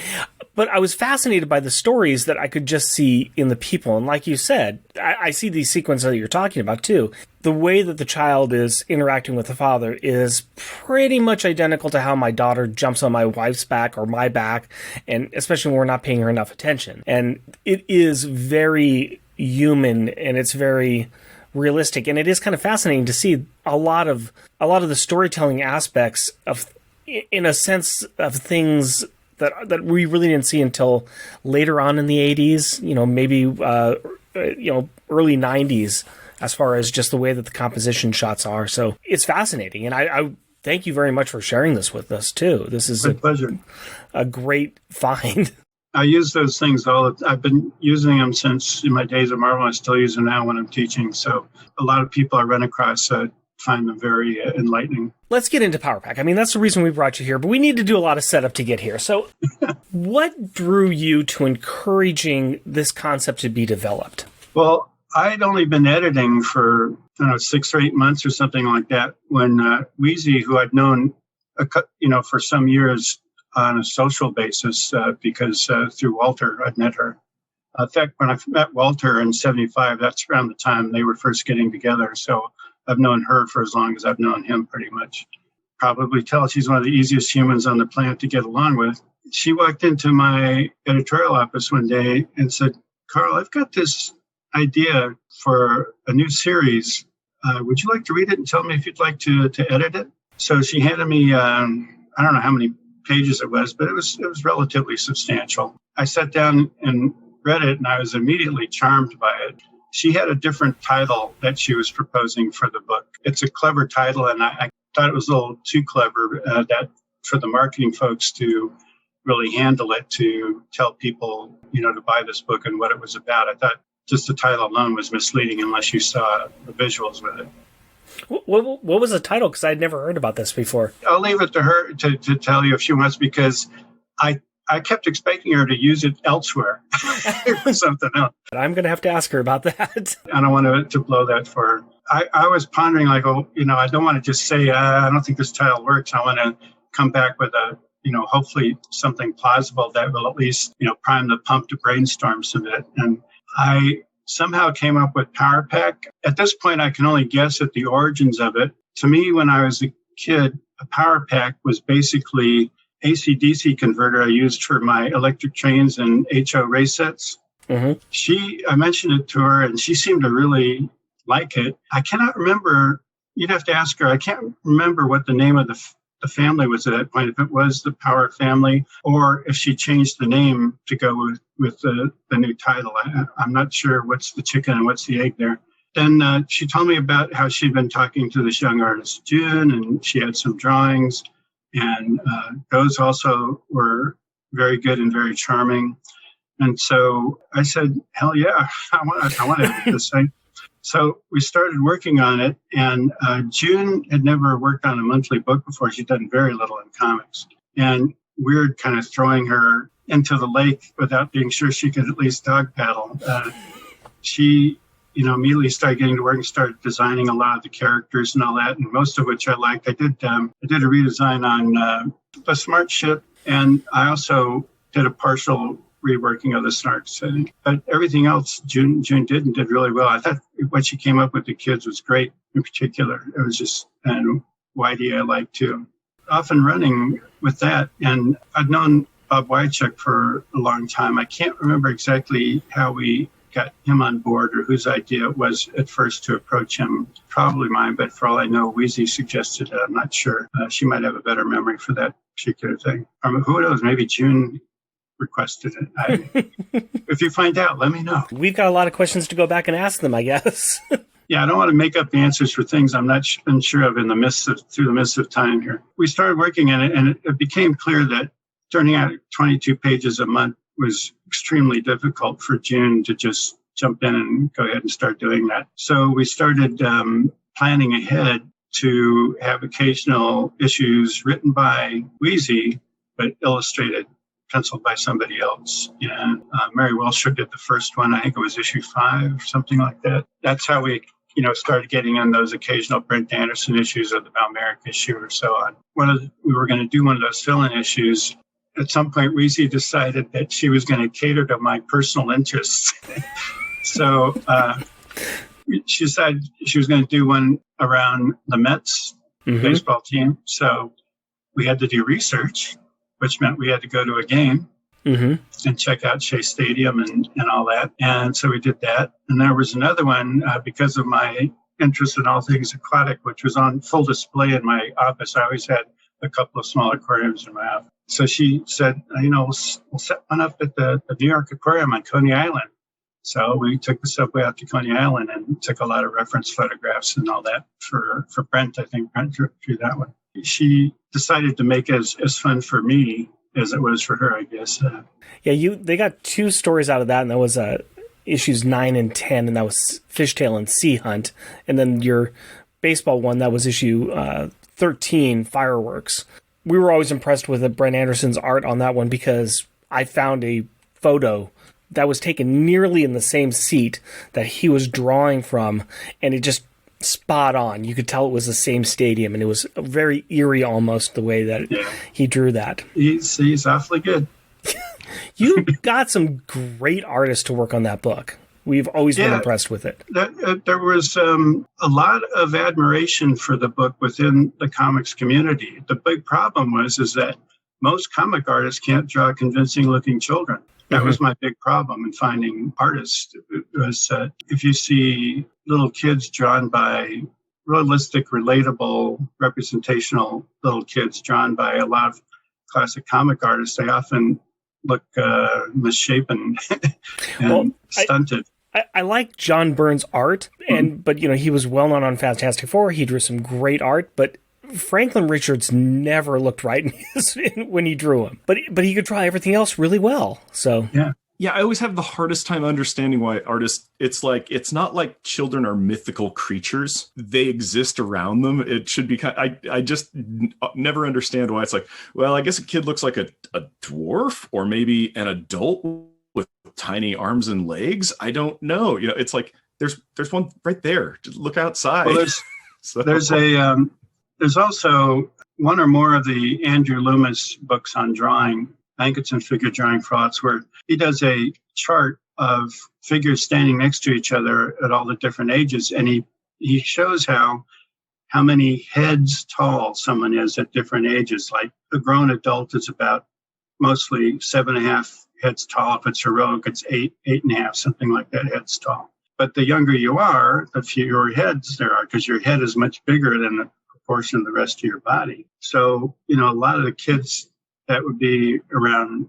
A: But I was fascinated by the stories that I could just see in the people. And like you said, I see these sequences that you're talking about too. The way that the child is interacting with the father is pretty much identical to how my daughter jumps on my wife's back or my back, and especially when we're not paying her enough attention. And it is very human and it's very realistic, and it is kind of fascinating to see a lot of the storytelling aspects of, in a sense, of things that we really didn't see until later on in the 80s, maybe early 90s, as far as just the way that the composition shots are. So it's fascinating, and I thank you very much for sharing this with us too. This is
C: a pleasure,
A: a great find.
C: I use those things I've been using them since in my days of Marvel. I still use them now when I'm teaching. So a lot of people I run across find them very enlightening.
A: Let's get into Power Pack. I mean, that's the reason we brought you here, but we need to do a lot of setup to get here. So what drew you to encouraging this concept to be developed?
C: Well, I'd only been editing for 6 or 8 months or something like that when Wheezy, who I'd known for some years on a social basis because through Walter, I'd met her. In fact, when I met Walter in 75, that's around the time they were first getting together. So I've known her for as long as I've known him, pretty much. Probably tell she's one of the easiest humans on the planet to get along with. She walked into my editorial office one day and said, "Carl, I've got this idea for a new series. Would you like to read it and tell me if you'd like to edit it?" So she handed me, I don't know how many pages it was, but it was relatively substantial. I sat down and read it, and I was immediately charmed by it. She had a different title that she was proposing for the book. It's a clever title, and I thought it was a little too clever that for the marketing folks to really handle it, to tell people, to buy this book and what it was about. I thought just the title alone was misleading unless you saw the visuals with it.
A: What was the title? Because I'd never heard about this before.
C: I'll leave it to her to tell you if she wants, because I kept expecting her to use it elsewhere or something else.
A: I'm going to have to ask her about that.
C: I don't want to blow that for her. I was pondering, I don't want to just say, I don't think this title works. I want to come back with hopefully something plausible that will at least, prime the pump to brainstorm some of it. And I somehow came up with Power Pack. At this point, I can only guess at the origins of it. To me, when I was a kid, a Power Pack was basically AC/DC converter I used for my electric trains and HO race sets. Mm-hmm. I mentioned it to her, and she seemed to really like it. I cannot remember. You'd have to ask her. I can't remember what the name of the family was at that point, if it was the Power family or if she changed the name to go with the new title. I'm not sure what's the chicken and what's the egg there. Then she told me about how she'd been talking to this young artist, June, and she had some drawings. And those also were very good and very charming. And so I said, hell yeah, I want to do this thing. So we started working on it, and June had never worked on a monthly book before. She'd done very little in comics. And weird kind of throwing her into the lake without being sure she could at least dog paddle. She, immediately started getting to work and started designing a lot of the characters and all that, and most of which I liked. I did a redesign on the Smart Ship, and I also did a partial reworking of the Snarks. But everything else June did and did really well. I thought what she came up with the kids was great in particular. It was just, and Whitey I liked too. Often running with that, and I'd known Bob Wychuk for a long time. I can't remember exactly how we got him on board or whose idea it was at first to approach him. Probably mine, but for all I know, Wheezy suggested it. I'm not sure. She might have a better memory for that particular thing. Who knows? Maybe June requested it. If you find out, let me know.
A: We've got a lot of questions to go back and ask them, I guess.
C: Yeah, I don't want to make up the answers for things I'm not unsure of through the midst of time here. We started working on it, and it became clear that turning out 22 pages a month was extremely difficult for June to just jump in and go ahead and start doing that. So we started planning ahead to have occasional issues written by Wheezy, but illustrated, penciled by somebody else. And Mary Wilshire did the first one. I think it was issue 5, something like that. That's how we, started getting in those occasional Brent Anderson issues or the Valmeric issue or so on. We were going to do one of those fill-in issues. At some point, Wheezy decided that she was going to cater to my personal interests. So she decided she was going to do one around the Mets baseball team. So we had to do research, which meant we had to go to a game and check out Shea Stadium and all that. And so we did that. And there was another one because of my interest in all things aquatic, which was on full display in my office. I always had a couple of small aquariums in my office. So she said, we'll set one up at the New York Aquarium on Coney Island. So we took the subway out to Coney Island and took a lot of reference photographs and all that for Brent. I think Brent drew that one. She decided to make it as fun for me as it was for her, I guess.
A: They got 2 stories out of that, and that was issues 9 and 10, and that was Fishtail and Sea Hunt. And then your baseball one, that was issue 13, Fireworks. We were always impressed with Brent Anderson's art on that one because I found a photo that was taken nearly in the same seat that he was drawing from, and it just spot on. You could tell it was the same stadium, and it was very eerie almost the way that he drew that.
C: He's awfully good.
A: You got some great artists to work on that book. We've always been impressed with it.
C: There was a lot of admiration for the book within the comics community. The big problem is that most comic artists can't draw convincing-looking children. That was my big problem in finding artists. It was if you see little kids drawn by realistic, relatable, representational little kids drawn by a lot of classic comic artists, they often look misshapen and stunted.
A: I like John Byrne's art, but he was well known on Fantastic Four. He drew some great art, but Franklin Richards never looked right when he drew him. But he could draw everything else really well. So
B: yeah, I always have the hardest time understanding why artists. It's not like children are mythical creatures; they exist around them. It should be. I just never understand why it's like. Well, I guess a kid looks like a dwarf or maybe an adult with tiny arms and legs. I don't know. It's like there's one right there. Just look outside.
C: Well, there's also one or more of the Andrew Loomis books on drawing. I think it's in Figure Drawing Frauds, where he does a chart of figures standing next to each other at all the different ages, and he shows how many heads tall someone is at different ages. Like a grown adult is about mostly 7.5 heads tall. If it's heroic, it's 8.5, something like that heads tall. But the younger you are, the fewer heads there are, because your head is much bigger than the proportion of the rest of your body. So, a lot of the kids that would be around,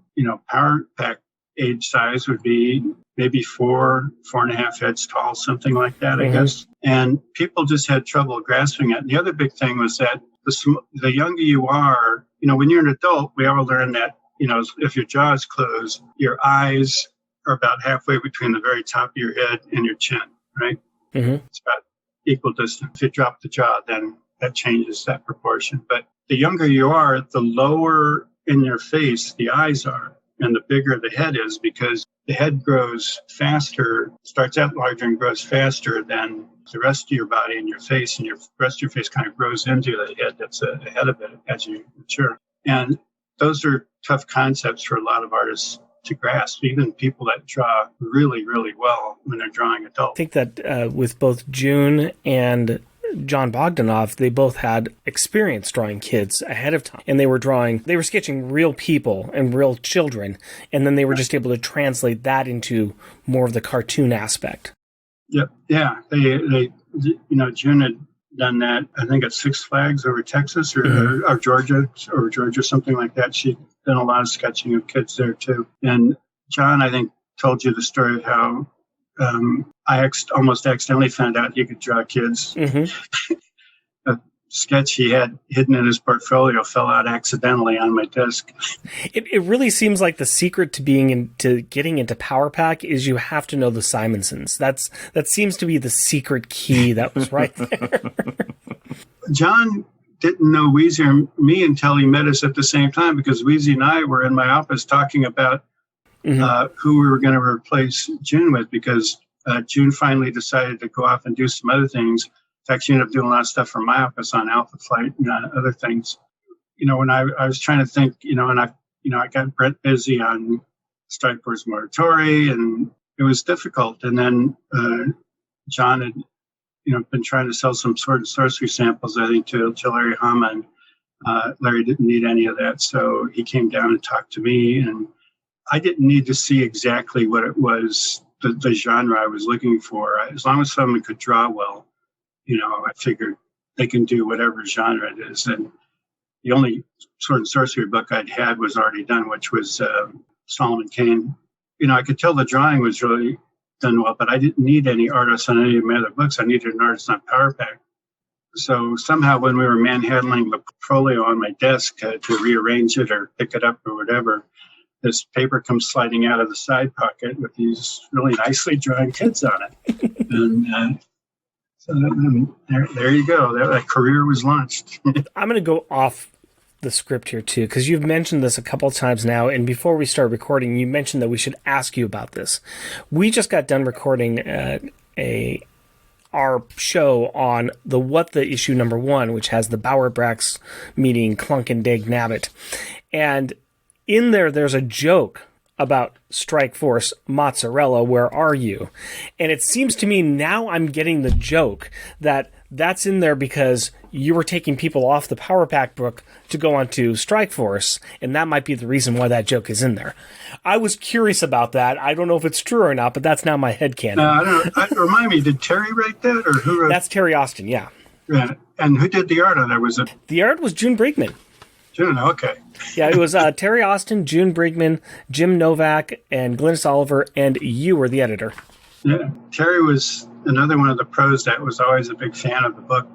C: Power Pack age size would be maybe 4.5 heads tall, something like that, I guess. And people just had trouble grasping it. And the other big thing was that the younger you are, when you're an adult, we all learn that, if your jaw is closed, your eyes are about halfway between the very top of your head and your chin, right? It's about equal distance. If you drop the jaw, then that changes that proportion. But the younger you are, the lower in your face the eyes are, and the bigger the head is, because the head grows faster, starts out larger and grows faster than the rest of your body and your face, and your rest of your face kind of grows into the head that's ahead of it as you mature. And those are tough concepts for a lot of artists to grasp, even people that draw really, really well when they're drawing adults.
A: I think that with both June and John Bogdanoff, they both had experience drawing kids ahead of time. And they were sketching real people and real children. And then they were just able to translate that into more of the cartoon aspect.
C: Yep. Yeah. They June had done that, I think, at Six Flags over Texas or Georgia, something like that. She'd done a lot of sketching of kids there too. And John, I think, told you the story of how I almost accidentally found out he could draw kids. A sketch he had hidden in his portfolio fell out accidentally on my desk.
A: It really seems like the secret to getting into Power Pack is you have to know the Simonsons. That seems to be the secret key that was right there. John
C: didn't know Wheezy or me until he met us at the same time, because Wheezy and I were in my office talking about who we were going to replace June with, because June finally decided to go off and do some other things. In fact, she ended up doing a lot of stuff for my office on Alpha Flight and other things. When I was trying to think, and I got Brett busy on Strike Force Morituri, and it was difficult. And then John had, been trying to sell some sword and sorcery samples, I think, to Larry Hama, and Larry didn't need any of that. So he came down and talked to me, and I didn't need to see exactly what it was, the genre I was looking for. As long as someone could draw well, I figured they can do whatever genre it is. And the only sword and sorcery book I'd had was already done, which was Solomon Kane. I could tell the drawing was really done well, but I didn't need any artists on any of my other books. I needed an artist on Power Pack. So somehow when we were manhandling the portfolio on my desk to rearrange it or pick it up or whatever, this paper comes sliding out of the side pocket with these really nicely drawn kids on it. And so there you go. That career was launched.
A: I'm going to go off the script here too, because you've mentioned this a couple of times now, and before we start recording, you mentioned that we should ask you about this. We just got done recording our show on the What the Issue #1, which has the Bower Brax meeting Clunk and Dag Nabbit. And in there's a joke about Strike Force Mozzarella, where are you? And it seems to me now I'm getting the joke that's in there because you were taking people off the Power Pack book to go onto Strike Force, and that might be the reason why that joke is in there. I was curious about that. I don't know if it's true or not, but that's now my headcanon.
C: I don't know. Remind me, did Terry write that, or who wrote?
A: That's Terry Austin, yeah.
C: Yeah. And who did the art on that?
A: The art was June Brigman.
C: June, okay.
A: Yeah, it was Terry Austin, June Brigman, Jim Novak, and Glynis Oliver, and you were the editor.
C: Yeah, Terry was another one of the pros that was always a big fan of the book,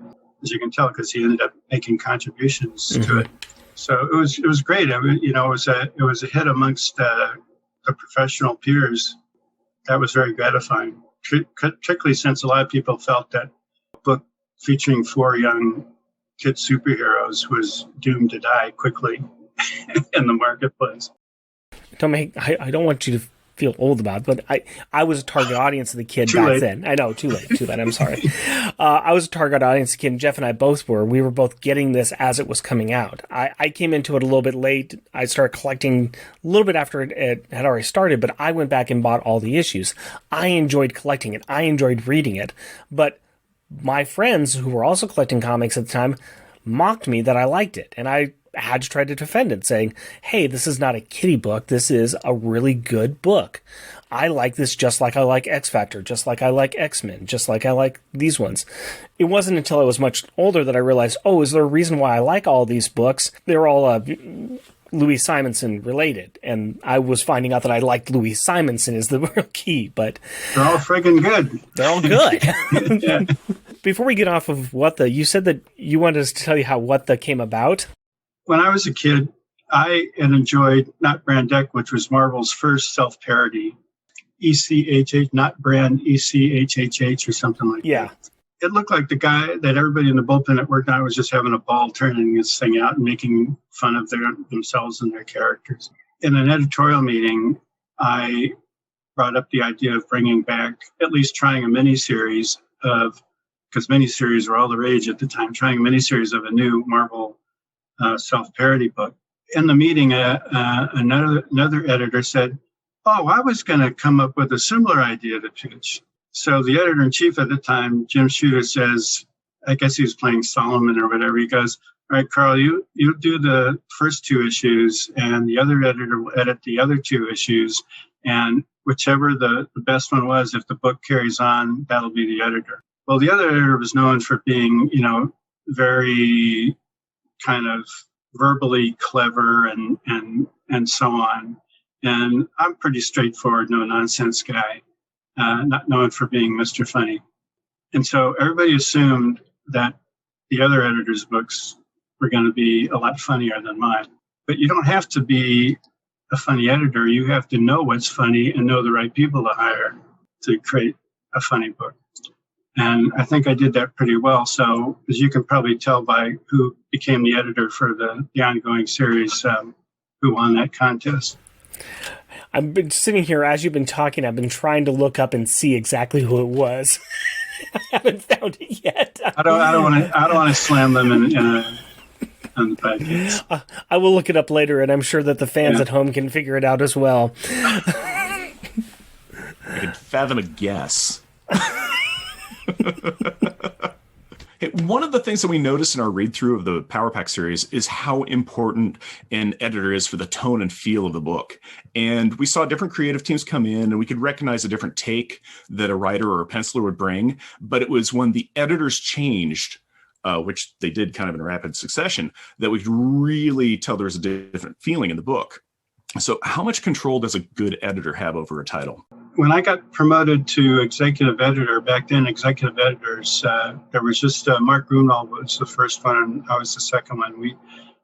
C: as you can tell, because he ended up making contributions to it. So it was great. It was a hit amongst the professional peers. That was very gratifying, particularly since a lot of people felt that a book featuring 4 young kid superheroes was doomed to die quickly in the marketplace.
A: I don't want you to feel old about it, but I was a target audience of the kid back then. I know, too late. I'm sorry. I was a target audience of the kid, and Jeff and I both were. We were both getting this as it was coming out. I came into it a little bit late. I started collecting a little bit after it had already started, but I went back and bought all the issues. I enjoyed collecting it. I enjoyed reading it. But my friends who were also collecting comics at the time mocked me that I liked it, and I had to try to defend it, saying, hey, this is not a kiddie book. This is a really good book. I like this just like I like X-Factor, just like I like X-Men, just like I like these ones. It wasn't until I was much older that I realized, is there a reason why I like all these books? They're all Louis Simonson related, and I was finding out that I liked Louis Simonson is the real key, but
C: they're all friggin' good.
A: They're all good. Yeah. Before we get off of you said that you wanted us to tell you how What the came about.
C: When I was a kid, I had enjoyed Not Brand Deck, which was Marvel's first self-parody. ECHH, not brand ECHHH or something like that. It looked like the guy that everybody in the bullpen that worked on was just having a ball turning this thing out and making fun of themselves and their characters. In an editorial meeting, I brought up the idea of bringing back, at least trying a miniseries of, because miniseries were all the rage at the time, trying a miniseries of a new Marvel self-parody book. In the meeting, another editor said, "Oh, I was going to come up with a similar idea to pitch." So the editor-in-chief at the time, Jim Shooter, says, I guess he was playing Solomon or whatever, he goes, "All right, Carl, you do the first 2 issues, and the other editor will edit the other 2 issues, and whichever the best one was, if the book carries on, that'll be the editor." Well, the other editor was known for being, very kind of verbally clever and so on. And I'm pretty straightforward, no-nonsense guy. Not known for being Mr. Funny. And so everybody assumed that the other editor's books were going to be a lot funnier than mine. But you don't have to be a funny editor. You have to know what's funny and know the right people to hire to create a funny book. And I think I did that pretty well. So as you can probably tell by who became the editor for the ongoing series, who won that contest.
A: I've been sitting here as you've been talking. I've been trying to look up and see exactly who it was. I haven't found it yet.
C: I don't want to slam them in the podcast.
A: I will look it up later, and I'm sure that the fans at home can figure it out as well.
B: I could fathom a guess. Hey, one of the things that we noticed in our read-through of the Power Pack series is how important an editor is for the tone and feel of the book. And we saw different creative teams come in, and we could recognize a different take that a writer or a penciler would bring. But it was when the editors changed, which they did kind of in rapid succession, that we could really tell there was a different feeling in the book. So how much control does a good editor have over a title?
C: When I got promoted to executive editor, back then executive editors, there was just Mark Grunwald was the first one, and I was the second one.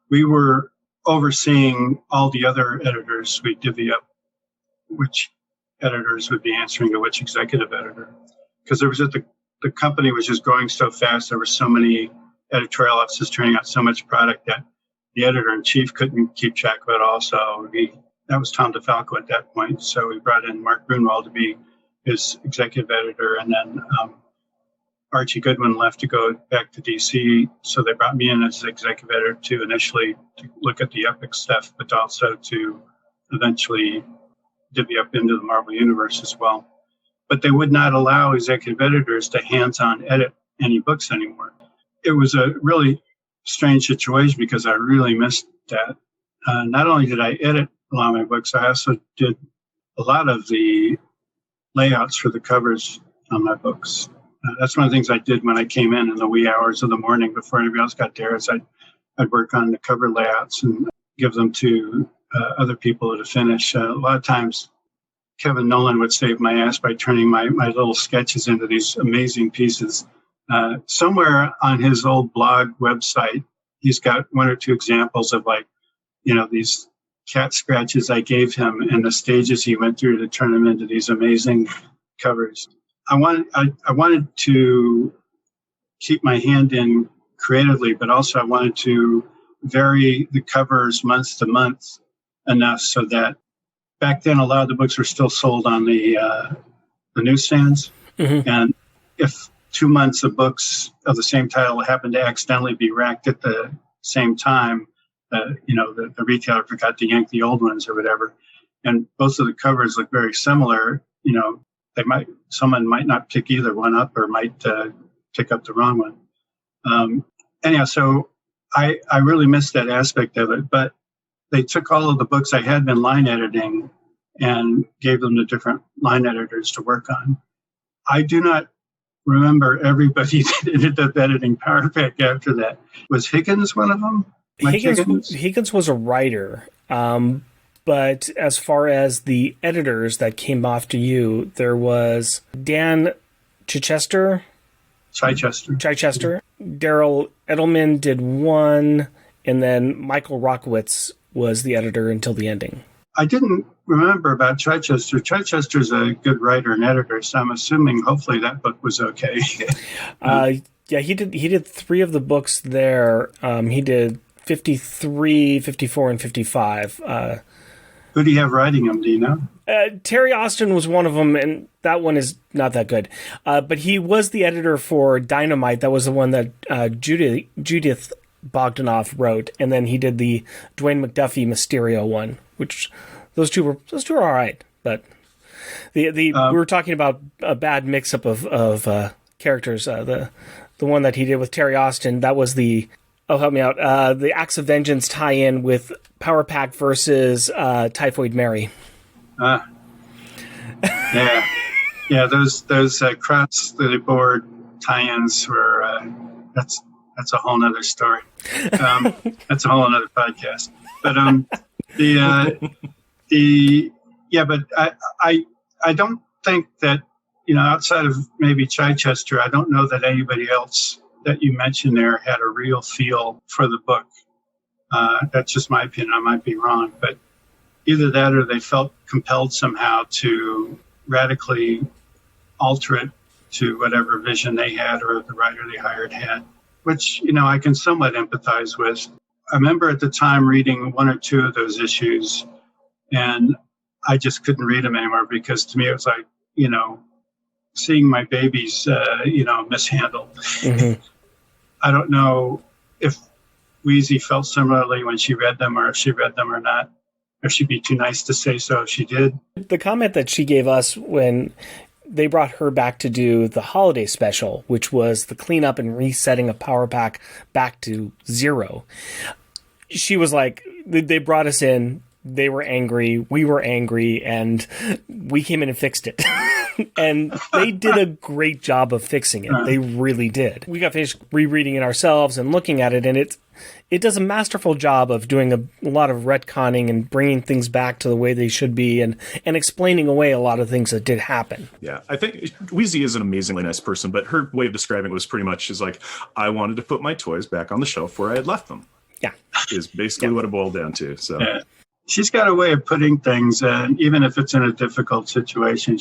C: We were overseeing all the other editors. We divvy up which editors would be answering to which executive editor, because there was just the company was just growing so fast. There were so many editorial offices turning out so much product that the editor-in-chief couldn't keep track of it all. So that was Tom DeFalco at that point. So we brought in Mark Grunwald to be his executive editor. And then Archie Goodwin left to go back to DC. So they brought me in as executive editor to initially to look at the Epic stuff, but also to eventually divvy up into the Marvel Universe as well. But they would not allow executive editors to hands-on edit any books anymore. It was a really strange situation because I really missed that. Not only did I edit a lot of my books, I also did a lot of the layouts for the covers on my books. That's one of the things I did when I came in the wee hours of the morning before anybody else got there. Is I'd work on the cover layouts and give them to other people to finish. A lot of times, Kevin Nolan would save my ass by turning my little sketches into these amazing pieces. Somewhere on his old blog website, he's got 1 or 2 examples of these cat scratches I gave him and the stages he went through to turn them into these amazing covers. I wanted to keep my hand in creatively, but also I wanted to vary the covers month to month enough so that back then a lot of the books were still sold on the newsstands. Mm-hmm. And if 2 months of books of the same title happened to accidentally be racked at the same time, the retailer forgot to yank the old ones or whatever. And both of the covers look very similar. Someone might not pick either one up or might pick up the wrong one. Anyhow, so I really missed that aspect of it, but they took all of the books I had been line editing and gave them to different line editors to work on. I do not remember everybody that ended up editing Power Pack after that. Was Higgins one of them?
A: Higgins was a writer, but as far as the editors that came off to you, there was Dan Chichester. Daryl Edelman did one, and then Michael Rockowitz was the editor until the ending.
C: I didn't remember about Chichester. Chichester's a good writer and editor, so I'm assuming hopefully that book was okay.
A: Yeah, he did 3 of the books there. He did 53, 54, and 55.
C: Who do you have writing them? Do you know?
A: Terry Austin was one of them, and that one is not that good. But he was the editor for Dynamite. That was the one that Judith Bogdanoff wrote, and then he did the Dwayne McDuffie Mysterio one, which those two are all right. But we were talking about a bad mix-up of characters. The one that he did with Terry Austin, that was the help me out. The Acts of Vengeance tie-in with Power Pack versus Typhoid Mary.
C: Yeah. Those cross the board tie-ins were that's a whole nother story. That's a whole nother podcast. But but I don't think that, outside of maybe Chichester, I don't know that anybody else that you mentioned there had a real feel for the book. That's just my opinion. I might be wrong, but either that or they felt compelled somehow to radically alter it to whatever vision they had or the writer they hired had, which, I can somewhat empathize with. I remember at the time reading 1 or 2 of those issues, and I just couldn't read them anymore because to me it was like, seeing my babies, mishandled. Mm-hmm. I don't know if Wheezy felt similarly when she read them, or if she read them or not, or she'd be too nice to say so if she did.
A: The comment that she gave us when they brought her back to do the holiday special, which was the cleanup and resetting of Power Pack back to 0. She was like, they brought us in, they were angry, we were angry, and we came in and fixed it. And they did a great job of fixing it. They really did. We got finished rereading it ourselves and looking at it, and it does a masterful job of doing a lot of retconning and bringing things back to the way they should be, and explaining away a lot of things that did happen.
B: Yeah, I think Wheezy is an amazingly nice person, but her way of describing it was pretty much is like, I wanted to put my toys back on the shelf where I had left them.
A: Yeah.
B: Is basically what it boiled down to. So
C: she's got a way of putting things, even if it's in a difficult situation.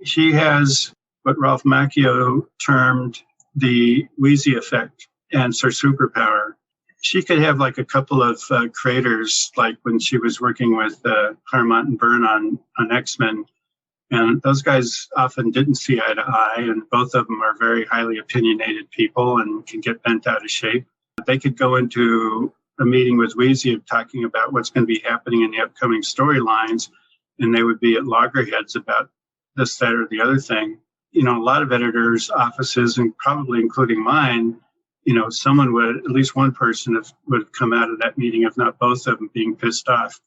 C: She has what Ralph Macchio termed the Wheezy effect and her superpower. She could have like a couple of creators, like when she was working with Claremont and Byrne on X-Men, and those guys often didn't see eye to eye, and both of them are very highly opinionated people and can get bent out of shape. They could go into a meeting with Wheezy talking about what's going to be happening in the upcoming storylines, and they would be at loggerheads about this, that, or the other thing. A lot of editors' offices, and probably including mine, someone would, at least one person would have come out of that meeting, if not both of them, being pissed off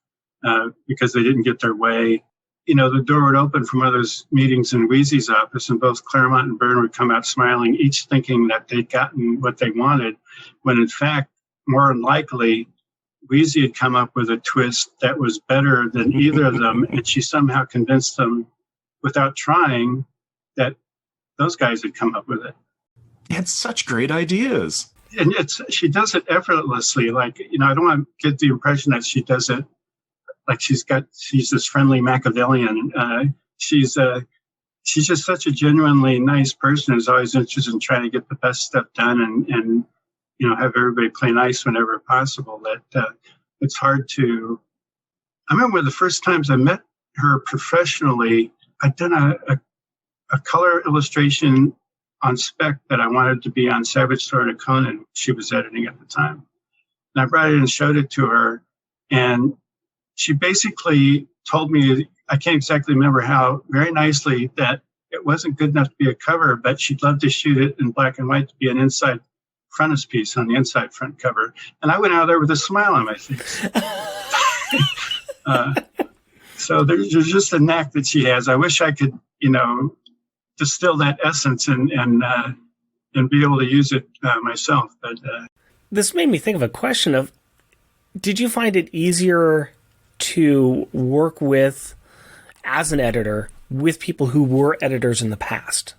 C: because they didn't get their way. The door would open from one of those meetings in Wheezy's office, and both Claremont and Byrne would come out smiling, each thinking that they'd gotten what they wanted, when in fact, more than likely, Wheezy had come up with a twist that was better than either of them, and she somehow convinced them, without trying, that those guys had come up with it.
B: They had such great ideas.
C: And she does it effortlessly. Like, I don't want to get the impression that she does it like she's this friendly Machiavellian. She's just such a genuinely nice person who's always interested in trying to get the best stuff done and have everybody play nice whenever possible. That it's hard to. I remember the first times I met her professionally, I'd done a color illustration on spec that I wanted to be on Savage Sword of Conan. She was editing at the time. And I brought it and showed it to her. And she basically told me, I can't exactly remember how, very nicely, that it wasn't good enough to be a cover, but she'd love to shoot it in black and white to be an inside frontispiece on the inside front cover. And I went out there with a smile on my face. So there's just a knack that she has. I wish I could, distill that essence and be able to use it myself. But
A: this made me think of a question of, did you find it easier to work with, as an editor, with people who were editors in the past?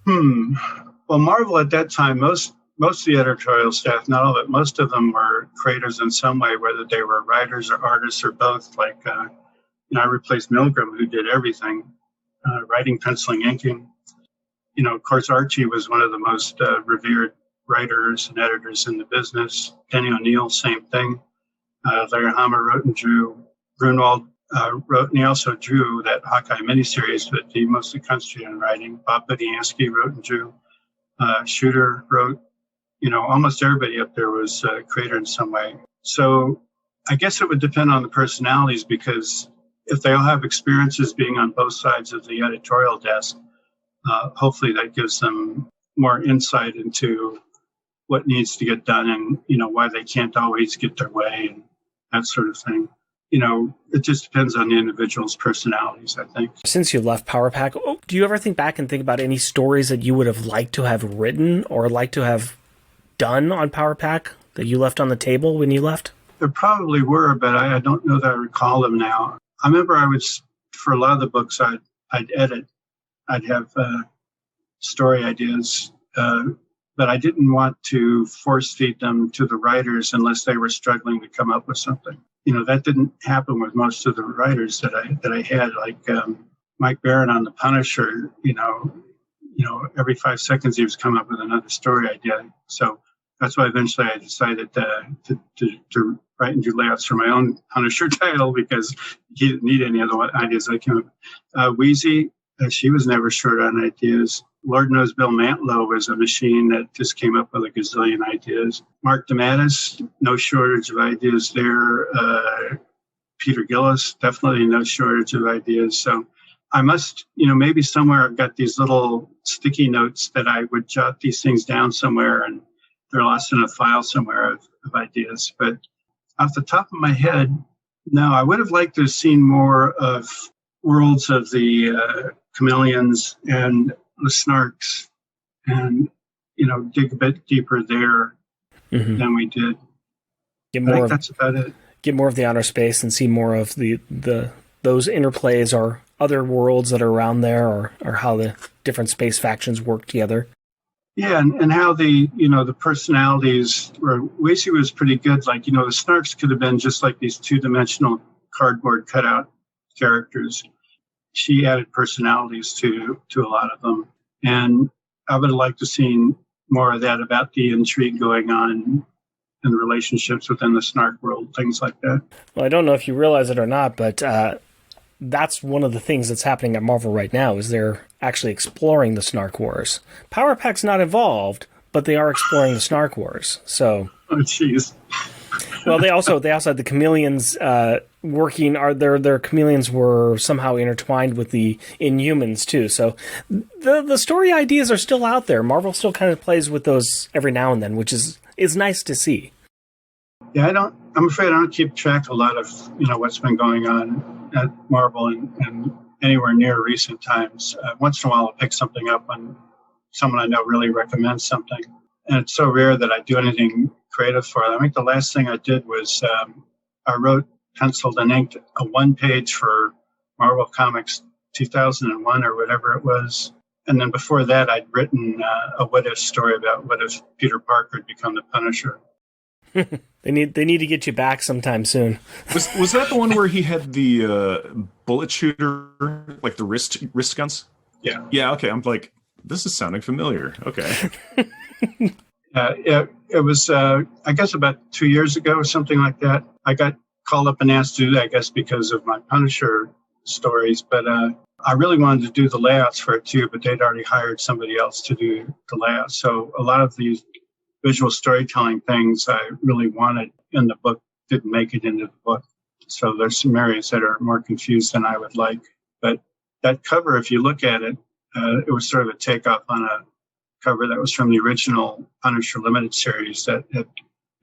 C: Well, Marvel at that time, most of the editorial staff, not all of it, most of them were creators in some way, whether they were writers or artists or both. Like I replaced Milgram, who did everything, writing, penciling, inking. Of course, Archie was one of the most revered writers and editors in the business. Denny O'Neil, same thing. Larry Hama wrote and drew. Grunwald wrote, and he also drew that Hawkeye miniseries, but he mostly concentrated on writing. Bob Budiansky wrote and drew. Shooter wrote. Almost everybody up there was a creator in some way. So I guess it would depend on the personalities, because if they all have experiences being on both sides of the editorial desk, hopefully that gives them more insight into what needs to get done and, why they can't always get their way and that sort of thing. It just depends on the individual's personalities, I think.
A: Since you left Power Pack, do you ever think back and think about any stories that you would have liked to have written or liked to have done on Power Pack that you left on the table when you left?
C: There probably were, but I don't know that I recall them now. I remember for a lot of the books I'd edit, I'd have story ideas, but I didn't want to force feed them to the writers unless they were struggling to come up with something. That didn't happen with most of the writers that I had, like Mike Barron on The Punisher. Every 5 seconds he was coming up with another story idea. So that's why eventually I decided to write and do layouts for my own Punisher title, because he didn't need any other ideas I came up. Wheezy, she was never short on ideas. Lord knows Bill Mantlo was a machine that just came up with a gazillion ideas. Mark DeMatteis, no shortage of ideas there. Peter Gillis, definitely no shortage of ideas. So I must, maybe somewhere I've got these little sticky notes that I would jot these things down somewhere, and they're lost in a file somewhere of ideas. But off the top of my head, no, I would have liked to have seen more of worlds of the chameleons and the snarks, and dig a bit deeper there than we did. That's about it.
A: Get more of the outer space and see more of the those interplays or other worlds that are around there, or how the different space factions work together.
C: Yeah, and how the personalities were. Wasey was pretty good. Like, the snarks could have been just like these 2-dimensional cardboard cutout characters. She added personalities to a lot of them. And I would have liked to have seen more of that, about the intrigue going on and relationships within the snark world, things like that.
A: Well, I don't know if you realize it or not, but that's one of the things that's happening at Marvel right now, is they're actually exploring the Snark Wars. Power Pack's not involved, but they are exploring the Snark Wars. So,
C: oh, jeez.
A: Well, they also had the chameleons working. Their chameleons were somehow intertwined with the Inhumans too. So the story ideas are still out there. Marvel still kind of plays with those every now and then, which is nice to see.
C: Yeah, I'm afraid I don't keep track of a lot of what's been going on at Marvel and anywhere near recent times. Once in a while, I'll pick something up when someone I know really recommends something. And it's so rare that I do anything creative for them. I think the last thing I did was I wrote, penciled, and inked a 1-page for Marvel Comics 2001 or whatever it was. And then before that, I'd written a what-if story about what if Peter Parker had become the Punisher.
A: They need to get you back sometime soon.
B: Was that the one where he had the bullet shooter, like the wrist guns?
C: Yeah.
B: Yeah. Okay. I'm like, this is sounding familiar. Okay.
C: It was, I guess, about 2 years ago or something like that. I got called up and asked to do that, I guess, because of my Punisher stories. But I really wanted to do the layouts for it too, but they'd already hired somebody else to do the layouts. So a lot of these visual storytelling things I really wanted in the book didn't make it into the book. So there's some areas that are more confused than I would like. But that cover, if you look at it, it was sort of a takeoff on a cover that was from the original Punisher Limited series. The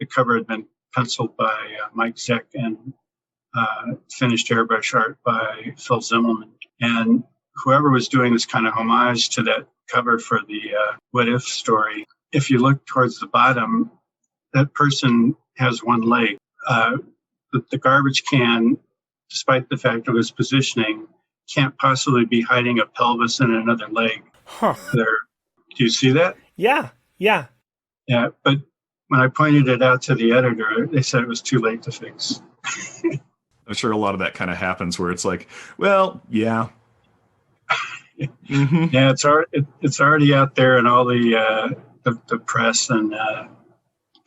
C: cover had been penciled by Mike Zeck and finished airbrush art by Phil Zimmelman. And whoever was doing this kind of homage to that cover for the What If story, if you look towards the bottom, that person has one leg. The garbage can, despite the fact of its positioning, can't possibly be hiding a pelvis and another leg.
A: Huh.
C: There. Do you see that?
A: Yeah.
C: Yeah, but when I pointed it out to the editor, they said it was too late to fix.
B: I'm sure a lot of that kind of happens where it's like, well, yeah. Mm-hmm.
C: Yeah, it's already out there in all the press and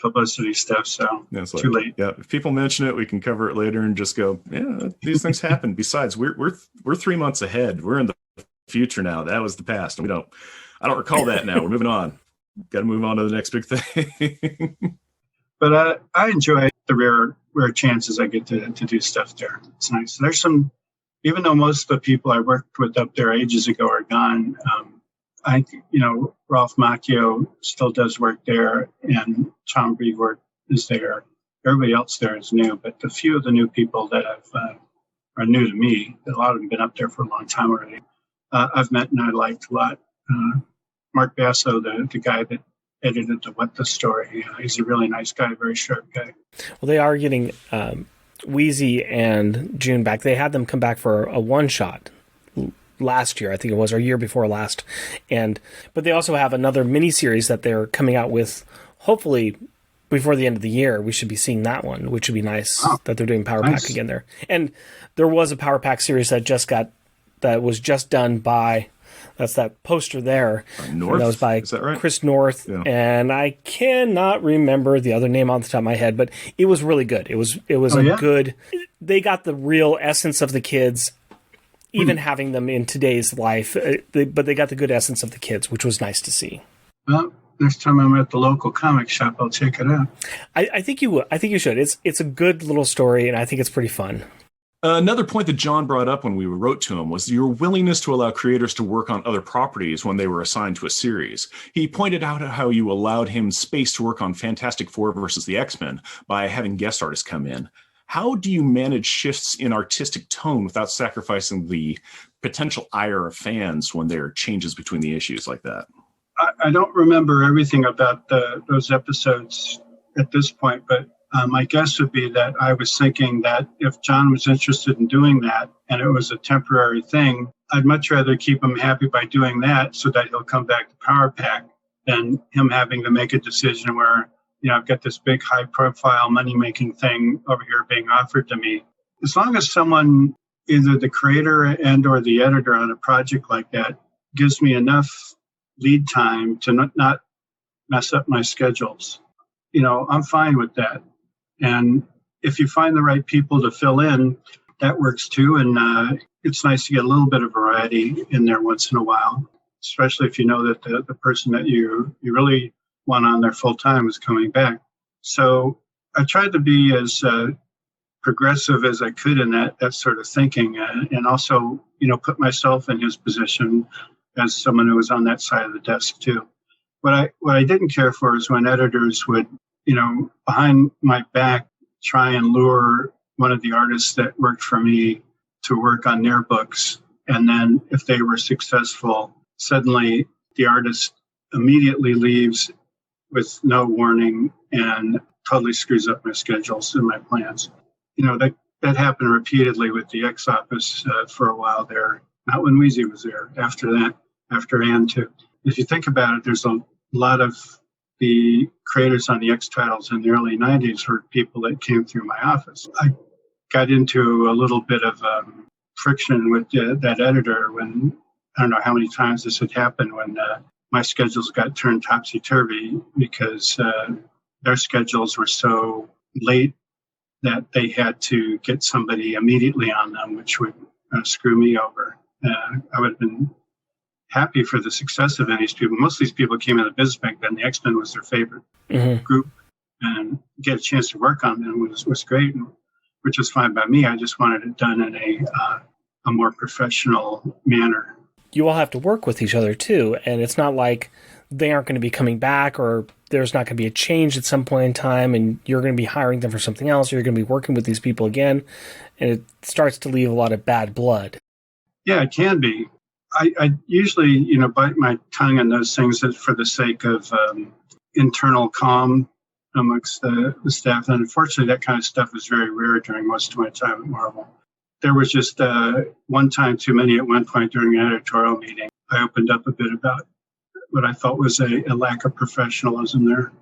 C: publicity stuff, so
B: It's
C: too late.
B: Yeah, if people mention it, we can cover it later and just go, yeah, these things happen. Besides, we're 3 months ahead. We're in the future now. That was the past. I don't recall that now. We're moving on. Got to move on to the next big thing.
C: But I enjoy the rare chances I get to do stuff there. It's nice. There's some, even though most of the people I worked with up there ages ago are gone, Ralph Macchio still does work there, and Tom Brevoort is there. Everybody else there is new, but the few of the new people that are new to me, a lot of them have been up there for a long time already, I've met and I liked a lot. Mark Basso, the guy that edited the What the Story, he's a really nice guy, very sharp guy.
A: Well, they are getting Wheezy and June back. They had them come back for a one-shot last year, I think it was, or year before last. But they also have another miniseries that they're coming out with, hopefully before the end of the year. We should be seeing that one, which would be nice that they're doing Power Pack again there. And there was a Power Pack series that was just done by, that's that poster there.
B: North?
A: That was by
B: right?
A: Chris North. Yeah. And I cannot remember the other name off the top of my head, but it was really good. It was good, they got the real essence of the kids, even having them in today's life, but they got the good essence of the kids, which was nice to see.
C: Well, next time I'm at the local comic shop, I'll check it out.
A: I think you will. I think you should. It's a good little story, and I think it's pretty fun.
B: Another point that John brought up when we wrote to him was your willingness to allow creators to work on other properties when they were assigned to a series. He pointed out how you allowed him space to work on Fantastic Four versus the X-Men by having guest artists come in. How do you manage shifts in artistic tone without sacrificing the potential ire of fans when there are changes between the issues like that?
C: I don't remember everything about those episodes at this point, but my guess would be that I was thinking that if John was interested in doing that and it was a temporary thing, I'd much rather keep him happy by doing that so that he'll come back to Power Pack than him having to make a decision where, I've got this big high-profile money-making thing over here being offered to me. As long as someone, either the creator and or the editor on a project like that, gives me enough lead time to not mess up my schedules, I'm fine with that. And if you find the right people to fill in, that works too. And it's nice to get a little bit of variety in there once in a while, especially if you know that the person that you really want on there full time is coming back. So I tried to be as progressive as I could in that sort of thinking, and also, put myself in his position as someone who was on that side of the desk too. What I didn't care for is when editors would, behind my back, try and lure one of the artists that worked for me to work on their books. And then if they were successful, suddenly the artist immediately leaves with no warning and totally screws up my schedules and my plans. That happened repeatedly with the X Office for a while there. Not when Wheezy was there. After that, after Ann too. If you think about it, there's a lot of the creators on the X titles in the early 90s were people that came through my office. I got into a little bit of friction with that editor when, I don't know how many times this had happened, when my schedules got turned topsy-turvy because their schedules were so late that they had to get somebody immediately on them, which would screw me over. I would have been happy for the success of any of these people. Most of these people came in the business back then. The X-Men was their favorite group, and get a chance to work on them was great, which was fine by me. I just wanted it done in a more professional manner.
A: You all have to work with each other too, and it's not like they aren't going to be coming back, or there's not going to be a change at some point in time and you're going to be hiring them for something else, or you're going to be working with these people again, and it starts to leave a lot of bad blood.
C: Yeah, it can be. I usually, bite my tongue on those things for the sake of internal calm amongst the staff. And unfortunately, that kind of stuff is very rare during most of my time at Marvel. There was just one time too many at one point during an editorial meeting. I opened up a bit about what I felt was a lack of professionalism there.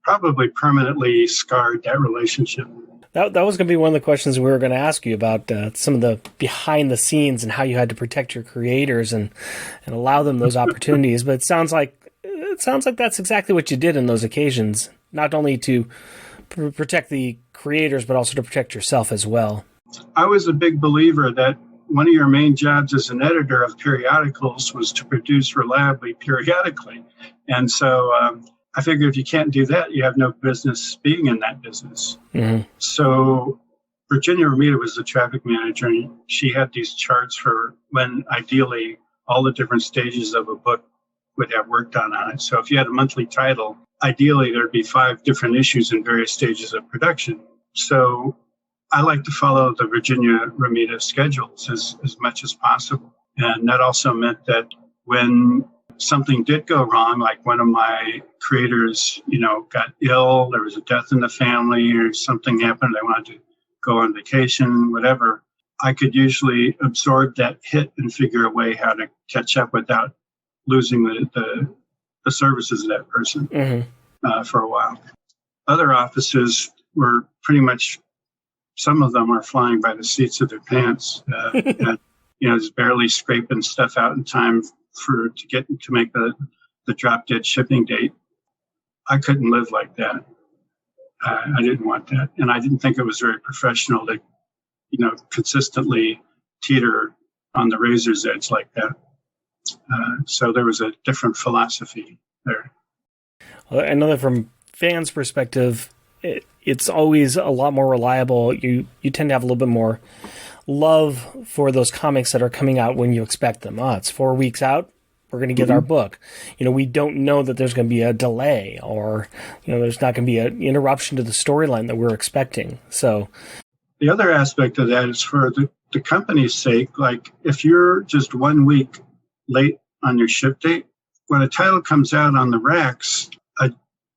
C: Probably permanently scarred that relationship.
A: That was going to be one of the questions we were going to ask you about some of the behind the scenes and how you had to protect your creators and allow them those opportunities. But it sounds like that's exactly what you did in those occasions, not only to protect the creators, but also to protect yourself as well.
C: I was a big believer that one of your main jobs as an editor of periodicals was to produce reliably periodically. And so I figure if you can't do that, you have no business being in that business. Mm-hmm. So Virginia Ramita was the traffic manager, and she had these charts for when ideally all the different stages of a book would have work done on it. So if you had a monthly title, ideally there'd be 5 different issues in various stages of production. So I like to follow the Virginia Ramita schedules as much as possible. And that also meant that when something did go wrong, like one of my creators, got ill, there was a death in the family or something happened, they wanted to go on vacation, whatever, I could usually absorb that hit and figure a way how to catch up without losing the services of that person for a while. Other offices were pretty much, some of them are flying by the seats of their pants, and, just barely scraping stuff out in time to make the drop dead shipping date. I couldn't live like that. I didn't want that, and I didn't think it was very professional to, consistently teeter on the razor's edge like that. So there was a different philosophy there.
A: Well, I know that from fans' perspective, it's always a lot more reliable. You tend to have a little bit more love for those comics that are coming out when you expect them. It's 4 weeks out, we're going to get our book. We don't know that there's going to be a delay or, there's not going to be an interruption to the storyline that we're expecting. So
C: the other aspect of that is for the company's sake. Like if you're just 1 week late on your ship date, when a title comes out on the racks, a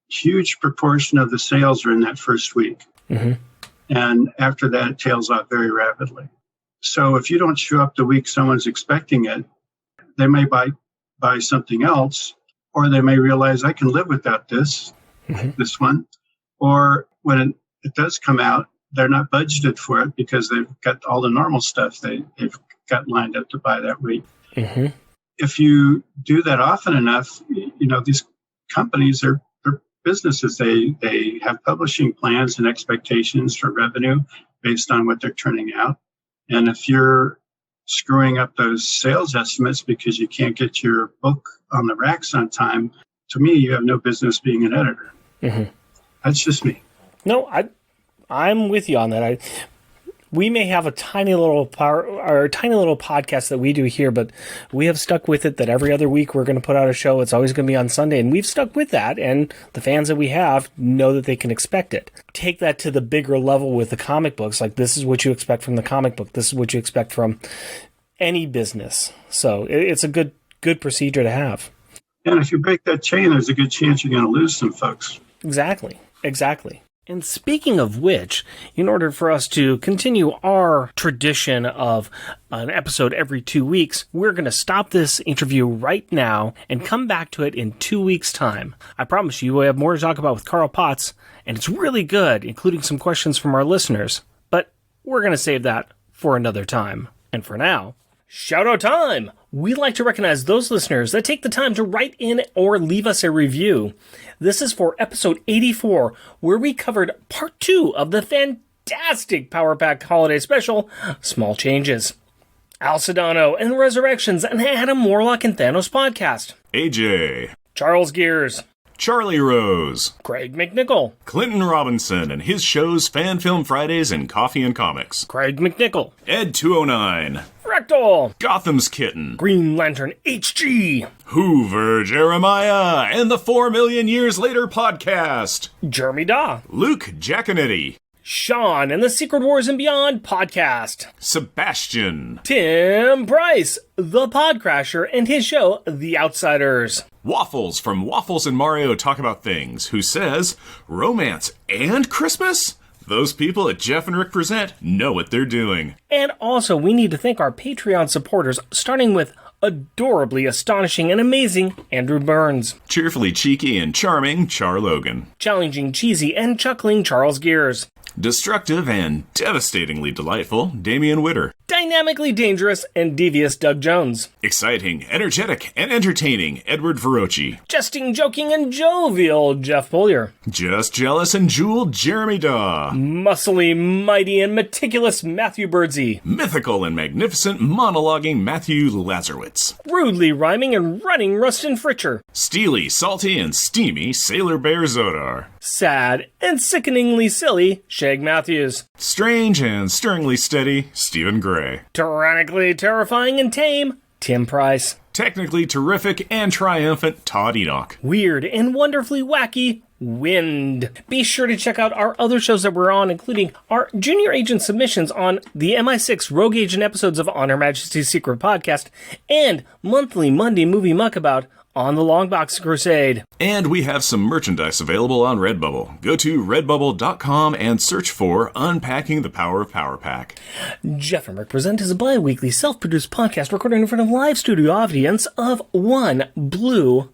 C: huge proportion of the sales are in that first week. Mm-hmm. And after that, it tails off very rapidly. So if you don't show up the week someone's expecting it, they may buy something else, or they may realize I can live without this one. Or when it does come out, they're not budgeted for it because they've got all the normal stuff they've got lined up to buy that week. Mm-hmm. If you do that often enough, these companies are businesses. They have publishing plans and expectations for revenue based on what they're turning out. And if you're screwing up those sales estimates because you can't get your book on the racks on time, to me, you have no business being an editor. Mm-hmm. That's just me.
A: No, I'm with you on that. We may have a tiny little podcast that we do here, but we have stuck with it that every other week we're going to put out a show. It's always going to be on Sunday, and we've stuck with that, and the fans that we have know that they can expect it. Take that to the bigger level with the comic books. Like, this is what you expect from the comic book. This is what you expect from any business. So it's a good procedure to have.
C: And if you break that chain, there's a good chance you're going to lose some folks.
A: Exactly. And speaking of which, in order for us to continue our tradition of an episode every 2 weeks, we're going to stop this interview right now and come back to it in 2 weeks' time. I promise you we'll have more to talk about with Carl Potts, and it's really good, including some questions from our listeners. But we're going to save that for another time. And for now, shout-out time! We like to recognize those listeners that take the time to write in or leave us a review. This is for episode 84, where we covered part 2 of the fantastic Power Pack Holiday Special, Small Changes. Al Sedano and Resurrections, and Adam Warlock and Thanos Podcast.
B: AJ.
A: Charles Gears.
B: Charlie Rose.
A: Craig McNichol.
B: Clinton Robinson and his shows Fan Film Fridays and Coffee and Comics.
A: Craig McNichol.
B: Ed 209.
A: Rectal.
B: Gotham's Kitten.
A: Green Lantern HG.
B: Hoover Jeremiah and the 4 Million Years Later podcast.
A: Jeremy Daw.
B: Luke Giaconetti.
A: Sean and the Secret Wars and Beyond podcast.
B: Sebastian.
A: Tim Price, the Podcrasher, and his show, The Outsiders.
B: Waffles from Waffles and Mario Talk About Things, who says, romance and Christmas? Those people at Jeff and Rick Present know what they're doing.
A: And also, we need to thank our Patreon supporters, starting with adorably astonishing and amazing Andrew Burns.
B: Cheerfully cheeky and charming Char Logan.
A: Challenging cheesy and chuckling Charles Gears.
B: Destructive and devastatingly delightful, Damian Witter.
A: Dynamically dangerous and devious Doug Jones.
B: Exciting, energetic, and entertaining, Edward Verocci.
A: Jesting, joking, and jovial, Jeff Polier.
B: Just jealous and jeweled, Jeremy Daw.
A: Muscly, mighty, and meticulous, Matthew Birdsey.
B: Mythical and magnificent, monologuing, Matthew Lazarowitz.
A: Rudely rhyming and running, Rustin Fritcher.
B: Steely, salty, and steamy, Sailor Bear Zodar.
A: Sad and sickeningly silly, Shag Matthews.
B: Strange and stirringly steady, Stephen Gray.
A: Tyrannically terrifying and tame, Tim Price.
B: Technically terrific and triumphant, Todd Enoch.
A: Weird and wonderfully wacky, Wind. Be sure to check out our other shows that we're on, including our Junior Agent submissions on the MI6 Rogue Agent episodes of On Her Majesty's Secret Podcast and monthly Monday Movie Muckabout on the Longbox Crusade.
B: And we have some merchandise available on Redbubble. Go to redbubble.com and search for Unpacking the Power of Power Pack.
A: Jeff and Rick Present is a bi-weekly self-produced podcast recorded in front of a live studio audience of one blue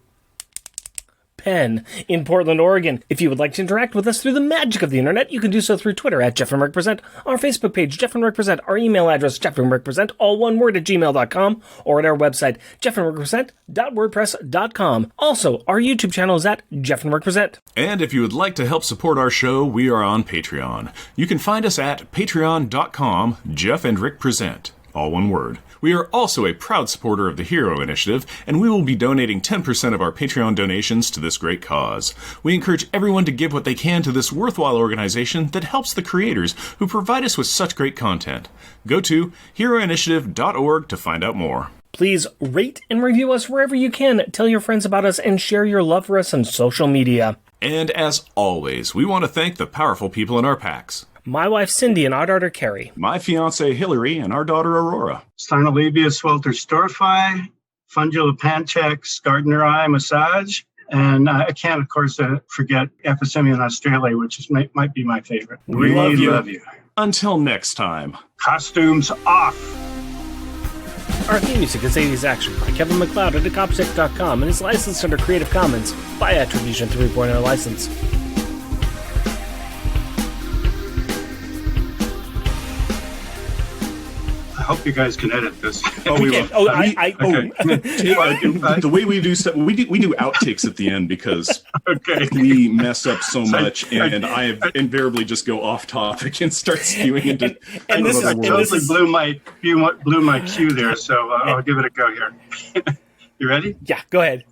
A: pen in Portland, Oregon. If you would like to interact with us through the magic of the internet, you can do so through Twitter at Jeff and Rick Present, our Facebook page, Jeff and Rick Present, our email address, jeffandrickpresent, all one word, @gmail.com, or at our website, jeffandrickpresent.wordpress.com. Also, our YouTube channel is at Jeff and Rick Present.
B: And if you would like to help support our show, we are on Patreon. You can find us at patreon.com, Jeff and Rick Present, all one word. We are also a proud supporter of the Hero Initiative, and we will be donating 10% of our Patreon donations to this great cause. We encourage everyone to give what they can to this worthwhile organization that helps the creators who provide us with such great content. Go to heroinitiative.org to find out more.
A: Please rate and review us wherever you can. Tell your friends about us and share your love for us on social media.
B: And as always, we want to thank the powerful people in our packs.
A: My wife Cindy and our daughter Carrie.
B: My fiancée Hillary and our daughter Aurora.
C: Steinolabius Welter Storfi, Fungula Panchex, Gardner Eye Massage, and I can't, of course, forget Epicemium Australia, which might be my favorite.
A: We love you.
B: Until next time.
C: Costumes off.
A: Our theme music is 80s Action by Kevin MacLeod at Decopsic.com and is licensed under Creative Commons by Attribution 3.0 license.
C: I hope you guys can edit this.
B: Oh, we will.
C: Okay.
B: The way we do stuff, we do outtakes at the end because
C: Okay.
B: we mess up so much, and I invariably just go off topic and start spewing into.
A: And this
C: I
A: is-
C: totally blew my cue there, so I'll give it a go here. You ready?
A: Yeah, go ahead.